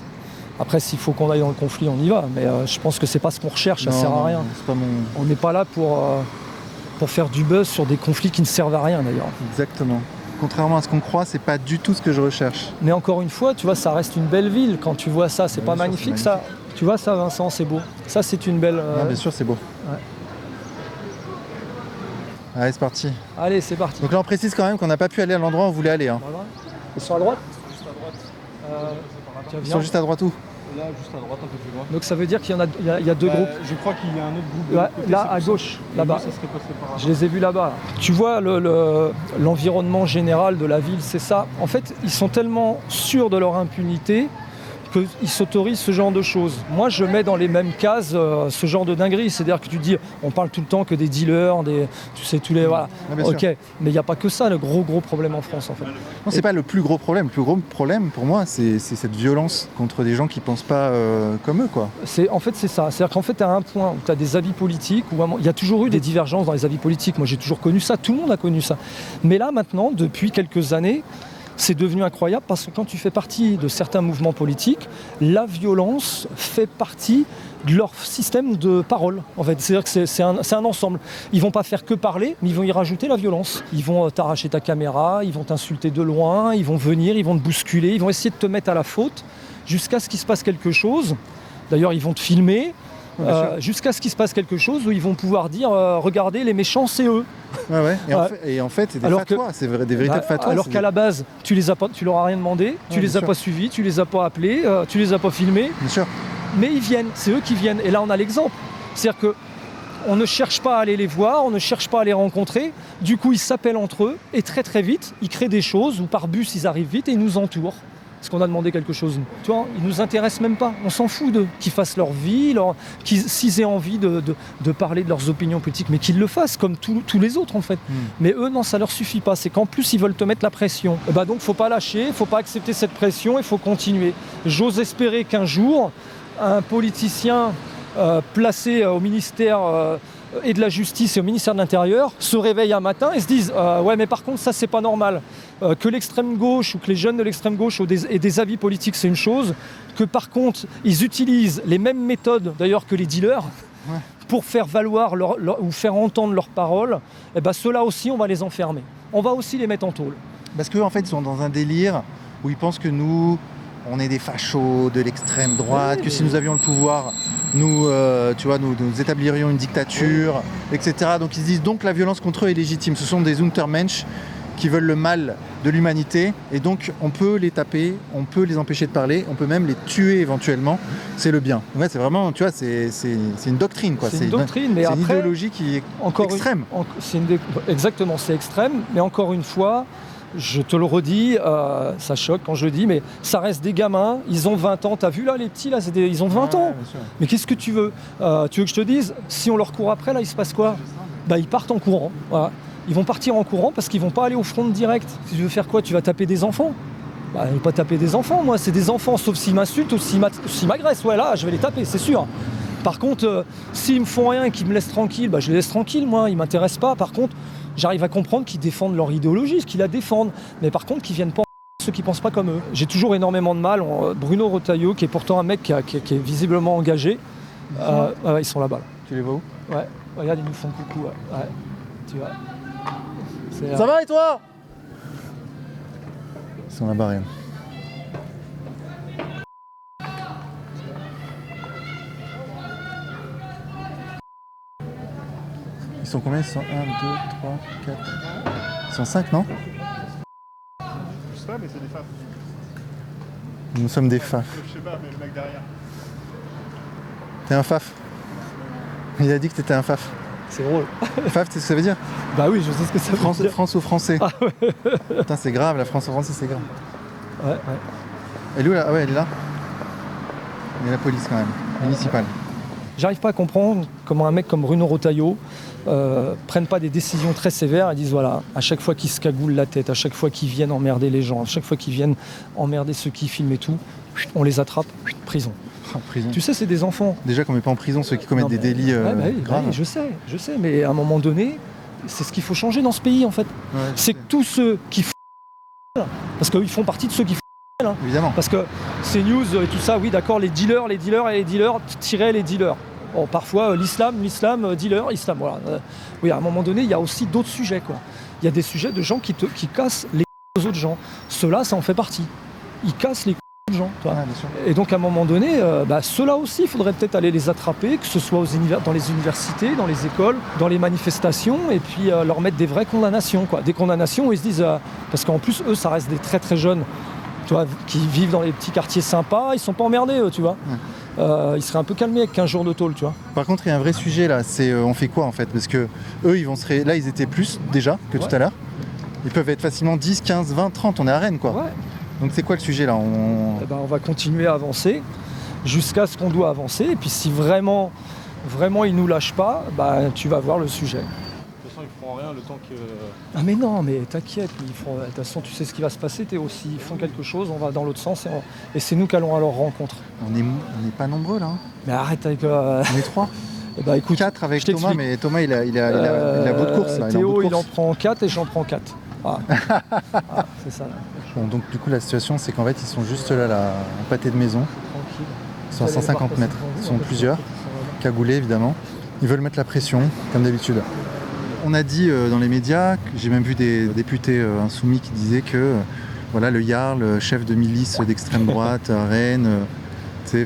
Après, s'il faut qu'on aille dans le conflit, on y va. Mais je pense que c'est pas ce qu'on recherche, ça sert à rien. C'est pas mon... On n'est pas là pour faire du buzz sur des conflits qui ne servent à rien d'ailleurs. Exactement. Contrairement à ce qu'on croit, c'est pas du tout ce que je recherche. Mais encore une fois, tu vois, ça reste une belle ville. Quand tu vois ça, c'est pas magnifique ça. Tu vois ça, Vincent, c'est beau. Ça, c'est une belle... Non, bien sûr, c'est beau. Ouais. Allez, c'est parti. Allez, c'est parti. Donc là, on précise quand même qu'on n'a pas pu aller à l'endroit où on voulait aller. Hein. Ils sont à droite? Ils sont juste à droite où? Là, juste à droite, un peu plus loin. Donc ça veut dire qu'il y a deux groupes. Je crois qu'il y a un autre groupe. Ouais, là, à gauche, là-bas. Ça serait passé par là. Je les ai vus là-bas. Tu vois, l'environnement général de la ville, c'est ça. En fait, ils sont tellement sûrs de leur impunité qu'ils s'autorisent ce genre de choses. Moi, je mets dans les mêmes cases ce genre de dinguerie. C'est-à-dire que tu dis, on parle tout le temps que des dealers, tu sais, tous les... Voilà. Ouais, ok, mais il n'y a pas que ça, le gros problème en France, en fait. Non, c'est pas le plus gros problème. Le plus gros problème, pour moi, c'est cette violence contre des gens qui pensent pas comme eux, quoi. En fait, c'est ça. C'est-à-dire qu'en fait, tu as un point où tu as des avis politiques, où il y a toujours eu des divergences dans les avis politiques. Moi, j'ai toujours connu ça. Tout le monde a connu ça. Mais là, maintenant, depuis quelques années, c'est devenu incroyable parce que quand tu fais partie de certains mouvements politiques, la violence fait partie de leur système de parole. En fait, c'est-à-dire que c'est un ensemble. Ils vont pas faire que parler, mais ils vont y rajouter la violence. Ils vont t'arracher ta caméra, ils vont t'insulter de loin, ils vont venir, ils vont te bousculer, ils vont essayer de te mettre à la faute jusqu'à ce qu'il se passe quelque chose. D'ailleurs, ils vont te filmer. Jusqu'à ce qu'il se passe quelque chose où ils vont pouvoir dire regardez, les méchants c'est eux. Ouais. Et en fait, c'est des fatwas, c'est des véritables fatwas. Alors qu'à la base, tu leur as rien demandé, tu les as pas suivis, tu les as pas appelés, tu les as pas filmés. Bien sûr. Mais ils viennent, c'est eux qui viennent. Et là, on a l'exemple. C'est-à-dire que on ne cherche pas à aller les voir, on ne cherche pas à les rencontrer. Du coup, ils s'appellent entre eux et très très vite, ils créent des choses où par bus ils arrivent vite et ils nous entourent. Parce qu'on a demandé quelque chose. Tu vois, ils nous intéressent même pas. On s'en fout d'eux. Qu'ils fassent leur vie, s'ils aient envie de parler de leurs opinions politiques, mais qu'ils le fassent comme tous les autres en fait. Mais eux, non, ça leur suffit pas. C'est qu'en plus, ils veulent te mettre la pression. Et bah donc, faut pas lâcher, faut pas accepter cette pression, il faut continuer. J'ose espérer qu'un jour, un politicien placé au ministère et de la Justice et au ministère de l'Intérieur se réveillent un matin et se disent ouais, mais par contre, ça, c'est pas normal. Que l'extrême gauche ou que les jeunes de l'extrême gauche aient des avis politiques, c'est une chose. Que par contre, ils utilisent les mêmes méthodes, d'ailleurs, que les dealers, pour faire valoir ou faire entendre leurs paroles, et ben ceux-là aussi, on va les enfermer. On va aussi les mettre en tôle. Parce qu'en fait, ils sont dans un délire où ils pensent que nous, on est des fachos de l'extrême droite, que si nous avions le pouvoir, nous établirions une dictature, etc. Donc ils se disent donc la violence contre eux est légitime. Ce sont des Untermensch qui veulent le mal de l'humanité et donc on peut les taper, on peut les empêcher de parler, on peut même les tuer éventuellement, c'est le bien. Ouais, c'est vraiment, tu vois, c'est une doctrine quoi. C'est une doctrine, mais c'est une après, idéologie qui est extrême. Exactement, c'est extrême, mais encore une fois, je te le redis, ça choque quand je le dis, mais ça reste des gamins, ils ont 20 ans, t'as vu là les petits là, ils ont 20 ans. Mais qu'est-ce que tu veux Tu veux que je te dise, si on leur court après là, il se passe quoi ? Bah ils partent en courant, voilà. Ils vont partir en courant parce qu'ils vont pas aller au front direct. Si tu veux faire quoi ? Tu vas taper des enfants ? Bah, je vais pas taper des enfants, moi. C'est des enfants, sauf s'ils m'insultent ou s'ils m'agressent. Ouais, là, je vais les taper, c'est sûr. Par contre, s'ils me font rien et qu'ils me laissent tranquille, bah, je les laisse tranquilles, moi. Ils m'intéressent pas. Par contre, j'arrive à comprendre qu'ils défendent leur idéologie, qu'ils la défendent. Mais par contre, qu'ils viennent pas ceux qui pensent pas comme eux. J'ai toujours énormément de mal. Bruno Retailleau, qui est pourtant un mec qui est visiblement engagé, ils sont là-bas. Là. Tu les vois où ? Ouais. Regarde, ils nous font coucou. Ouais. Tu vois. Ça va et toi ? Ils sont là-bas, rien. Ils sont combien ? Ils sont 1, 2, 3, 4... Ils sont 5, non ? Je sais pas, mais c'est des faf. Nous sommes des faf. Je sais pas, mais le mec derrière. T'es un faf ? Il a dit que t'étais un faf. C'est drôle. Faf, tu sais ce que ça veut dire ? Bah oui, je sais ce que ça veut dire. France aux Français. Ah ouais. Putain, c'est grave, la France aux Français, c'est grave. Ouais. Elle est où là ? Ah ouais, elle est là. Il y a la police quand même, municipale. J'arrive pas à comprendre comment un mec comme Bruno Retailleau prenne pas des décisions très sévères et dise voilà, à chaque fois qu'ils se cagoulent la tête, à chaque fois qu'ils viennent emmerder les gens, à chaque fois qu'ils viennent emmerder ceux qui filment et tout, on les attrape, prison. Prison. Tu sais, c'est des enfants. Déjà qu'on met pas en prison ceux qui commettent des délits graves. Oui, je sais, mais à un moment donné, c'est ce qu'il faut changer dans ce pays en fait. Ouais, c'est que tous ceux qui parce qu'ils font partie de ceux qui hein. Évidemment. Parce que ces news et tout ça, oui d'accord, les dealers tiraient les dealers. Bon, parfois l'islam, dealer, islam, voilà. Oui, à un moment donné, il y a aussi d'autres sujets quoi. Il y a des sujets de gens qui cassent les aux autres gens. Ceux-là, ça en fait partie. Ils cassent les de gens. Toi. Ah, bien sûr. Et donc à un moment donné, ceux-là aussi, il faudrait peut-être aller les attraper, que ce soit dans les universités, dans les écoles, dans les manifestations, et puis leur mettre des vraies condamnations, quoi. Des condamnations où ils se disent, parce qu'en plus eux, ça reste des très très jeunes, tu vois, qui vivent dans les petits quartiers sympas, ils sont pas emmerdés, eux, tu vois. Ils seraient un peu calmés avec 15 jours de tôle, tu vois. Par contre, il y a un vrai sujet là, c'est on fait quoi en fait ? Parce que eux, là, ils étaient plus déjà que tout à l'heure. Ils peuvent être facilement 10, 15, 20, 30, on est à Rennes, quoi. Ouais. Donc c'est quoi le sujet là ? On va continuer à avancer jusqu'à ce qu'on doit avancer. Et puis si vraiment ils nous lâchent pas, tu vas voir le sujet. De toute façon, ils feront rien le temps que... Ah mais non, mais t'inquiète, de toute façon tu sais ce qui va se passer, Théo. S'ils font quelque chose, on va dans l'autre sens et c'est nous qui allons à leur rencontre. On n'est pas nombreux là. Hein. Mais arrête avec... On est 3. Écoute, 4 avec Thomas, mais Thomas il a bout de course là. Théo il en prend 4 et j'en prends 4. Ah. Ah, c'est ça. Là. Bon, donc du coup la situation c'est qu'en fait ils sont juste là, en pâté de maison. Tranquille. Ils sont à 150 mètres. Ils sont plusieurs, cagoulés évidemment. Ils veulent mettre la pression, comme d'habitude. On a dit dans les médias, j'ai même vu des députés insoumis qui disaient que voilà, le Jarl, chef de milice d'extrême droite à Rennes,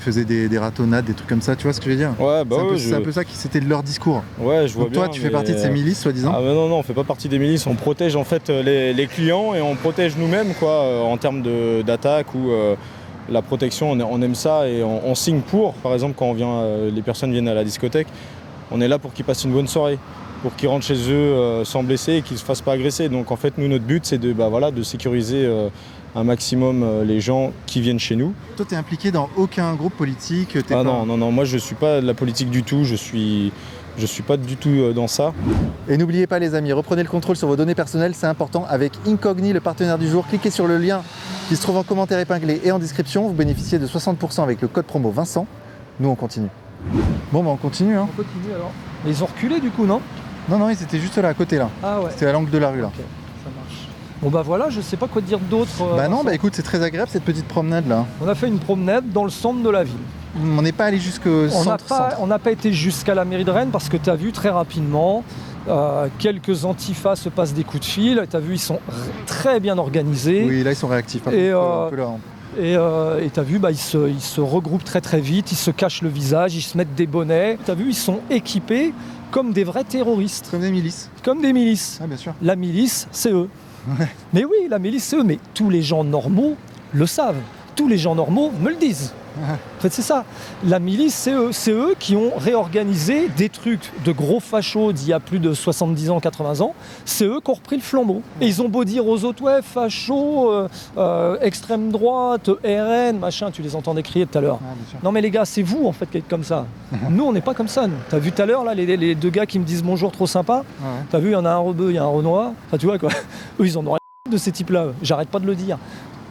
faisait des ratonnades, des trucs comme ça, tu vois ce que je veux dire? Ouais, bah c'est un peu ça qui c'était de leur discours. Ouais, je vois donc toi bien, tu fais partie de ces milices soi-disant? Ah non, on fait pas partie des milices, on protège en fait les clients et on protège nous-mêmes quoi, en termes d'attaque ou la protection, on aime ça et on signe pour, par exemple quand les personnes viennent à la discothèque, on est là pour qu'ils passent une bonne soirée, pour qu'ils rentrent chez eux sans blesser et qu'ils ne se fassent pas agresser. Donc en fait nous notre but c'est de sécuriser un maximum les gens qui viennent chez nous. Toi t'es impliqué dans aucun groupe politique? Non, moi je suis pas de la politique du tout, je suis pas du tout dans ça. Et n'oubliez pas les amis, reprenez le contrôle sur vos données personnelles, c'est important avec Incogni, le partenaire du jour. Cliquez sur le lien qui se trouve en commentaire épinglé et en description, vous bénéficiez de 60% avec le code promo Vincent. Nous on continue. Bon bah on continue hein. On continue alors. Mais ils ont reculé du coup, non? Non, ils étaient juste là à côté là. Ah ouais. C'était à l'angle de la rue là. Ok, ça marche. Bon bah voilà, je sais pas quoi dire d'autre. Bah non, bah écoute, c'est très agréable cette petite promenade là. On a fait une promenade dans le centre de la ville. On n'est pas allé jusqu'au centre. On n'a pas été jusqu'à la mairie de Rennes parce que tu as vu très rapidement, quelques antifas se passent des coups de fil. Tu as vu, ils sont très bien organisés. Oui, là ils sont réactifs. Et un peu là, hein. Et tu as vu, ils se regroupent très très vite, ils se cachent le visage, ils se mettent des bonnets. Tu as vu, ils sont équipés comme des vrais terroristes. Comme des milices. Comme des milices. Ah bien sûr. La milice, c'est eux. Ouais. Mais oui, la milice, c'est eux. Mais tous les gens normaux le savent. Tous les gens normaux me le disent. En fait, c'est ça. La milice, c'est eux qui ont réorganisé des trucs de gros fachos d'il y a plus de 70 ans, 80 ans. C'est eux qui ont repris le flambeau. Et ils ont beau dire aux autres, ouais, fachos, extrême droite, RN, machin, tu les entendais crier tout à l'heure. Non mais les gars, c'est vous en fait qui êtes comme ça. Nous, on n'est pas comme ça. Nous. T'as vu tout à l'heure, là, les deux gars qui me disent bonjour, trop sympa. Ouais. T'as vu, il y en a un rebeu, il y a un renoir. Enfin, tu vois quoi. Eux, ils en ont rien de ces types-là. J'arrête pas de le dire.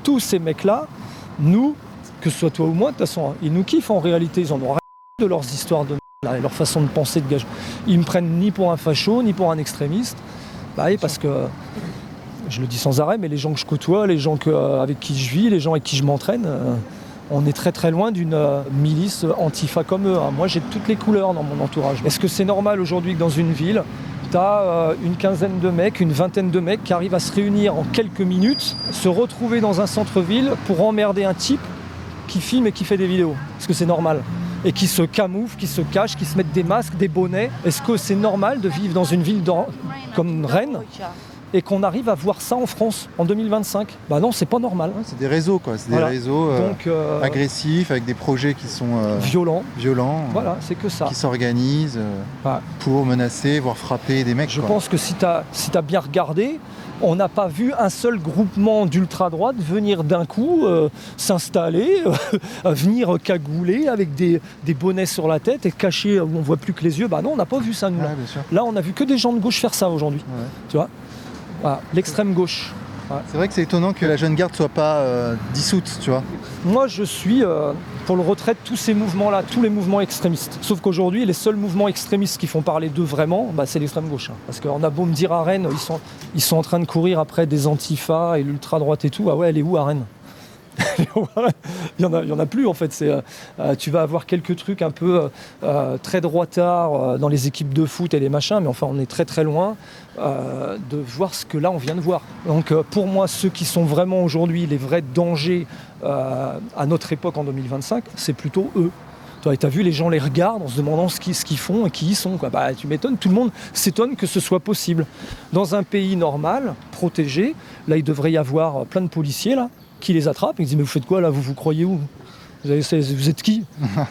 Tous ces mecs-là, nous, que ce soit toi ou moi, de toute façon, ils nous kiffent en réalité, ils en ont rien de leurs histoires de là, et leur façon de penser, de gage. Ils me prennent ni pour un facho, ni pour un extrémiste. Bah oui, parce que, je le dis sans arrêt, mais les gens que je côtoie, les gens avec qui je vis, les gens avec qui je m'entraîne, on est très très loin d'une milice antifa comme eux. Hein. Moi, j'ai toutes les couleurs dans mon entourage. Est-ce que c'est normal aujourd'hui que dans une ville, tu as une quinzaine de mecs, une vingtaine de mecs qui arrivent à se réunir en quelques minutes, se retrouver dans un centre-ville pour emmerder un type qui filme et qui fait des vidéos? Est-ce que c'est normal? Et qui se camouflent, qui se cachent, qui se mettent des masques, des bonnets. Est-ce que c'est normal de vivre dans une ville comme Rennes et qu'on arrive à voir ça en France en 2025? Bah non, c'est pas normal. Ouais, c'est des réseaux quoi, c'est Voilà. des réseaux Donc, agressifs avec des projets qui sont violents. Voilà, c'est que ça. qui s'organisent Ouais. pour menacer, voire frapper des mecs. Je quoi. pense que si tu as bien regardé, on n'a pas vu un seul groupement d'ultra-droite venir d'un coup s'installer, venir cagouler avec des bonnets sur la tête et cacher où on voit plus que les yeux. Bah non, on n'a pas vu ça nous. Ouais, bien sûr. Là, on a vu que des gens de gauche faire ça aujourd'hui. Ouais. Tu vois, voilà, l'extrême gauche. Ouais. C'est vrai que c'est étonnant que la jeune garde soit pas dissoute, tu vois. Moi, je suis pour le retrait de tous ces mouvements-là, tous les mouvements extrémistes. Sauf qu'aujourd'hui, les seuls mouvements extrémistes qui font parler d'eux vraiment, bah, c'est l'extrême gauche. Hein. Parce qu'on a beau me dire à Rennes, ils sont en train de courir après des antifas et l'ultra-droite et tout. Ah ouais, elle est où à Rennes? Il y en a plus en fait. Tu vas avoir quelques trucs un peu très droitards dans les équipes de foot et les machins, mais enfin on est très très loin de voir ce que là on vient de voir. Donc pour moi, ceux qui sont vraiment aujourd'hui les vrais dangers à notre époque en 2025, c'est plutôt eux. Tu as vu, les gens les regardent en se demandant ce qu'ils font et qui ils sont. Quoi. Bah, tu m'étonnes, tout le monde s'étonne que ce soit possible. Dans un pays normal, protégé, là il devrait y avoir plein de policiers là, qui les attrapent et qui disent mais vous faites quoi là, vous croyez où? Vous êtes qui?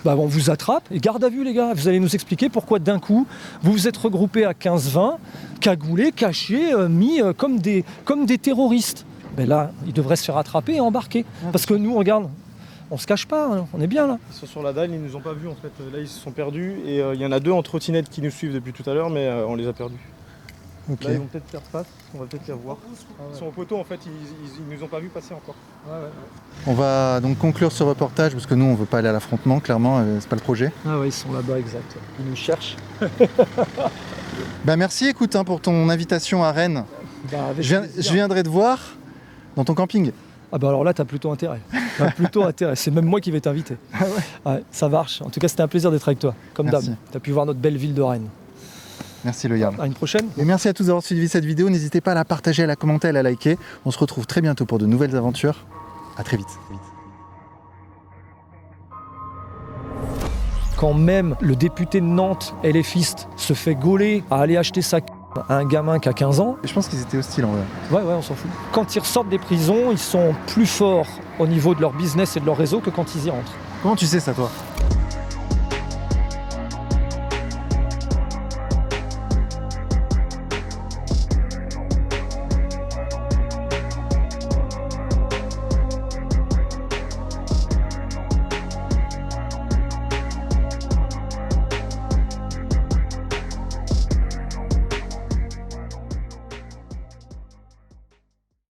Bah, on vous attrape et garde à vue les gars, vous allez nous expliquer pourquoi d'un coup vous vous êtes regroupés à 15-20, cagoulés, cachés, mis comme des terroristes. Ben là, ils devraient se faire attraper et embarquer. Parce que nous, regarde, on se cache pas, hein, on est bien là. Ils sont sur la dalle, ils nous ont pas vus en fait. Là ils se sont perdus et il y en a deux en trottinette qui nous suivent depuis tout à l'heure mais on les a perdus. Okay. Là ils vont peut-être faire face, on va peut-être les revoir. Ils sont au poteau en fait, ils nous ont pas vu passer encore. On va donc conclure ce reportage parce que nous on veut pas aller à l'affrontement, clairement, c'est pas le projet. Ah ouais, ils sont là-bas, exact. Ils nous cherchent. Bah merci, écoute, pour ton invitation à Rennes. Bah, avec Je plaisir. viendrai te voir dans ton camping. Ah bah alors là, t'as plutôt intérêt. C'est même moi qui vais t'inviter. Ouais, ça marche. En tout cas, c'était un plaisir d'être avec toi, comme d'hab. Merci. T'as pu voir notre belle ville de Rennes. Merci le Yann. À une prochaine. Et merci à tous d'avoir suivi cette vidéo. N'hésitez pas à la partager, à la commenter, à la liker. On se retrouve très bientôt pour de nouvelles aventures. À très vite. Quand même le député de Nantes, LFiste, se fait gauler à aller acheter sa à un gamin qui a 15 ans, Je pense qu'ils étaient hostiles en vrai. ouais, on s'en fout. Quand ils ressortent des prisons, ils sont plus forts au niveau de leur business et de leur réseau que quand ils y rentrent. Comment tu sais ça toi ?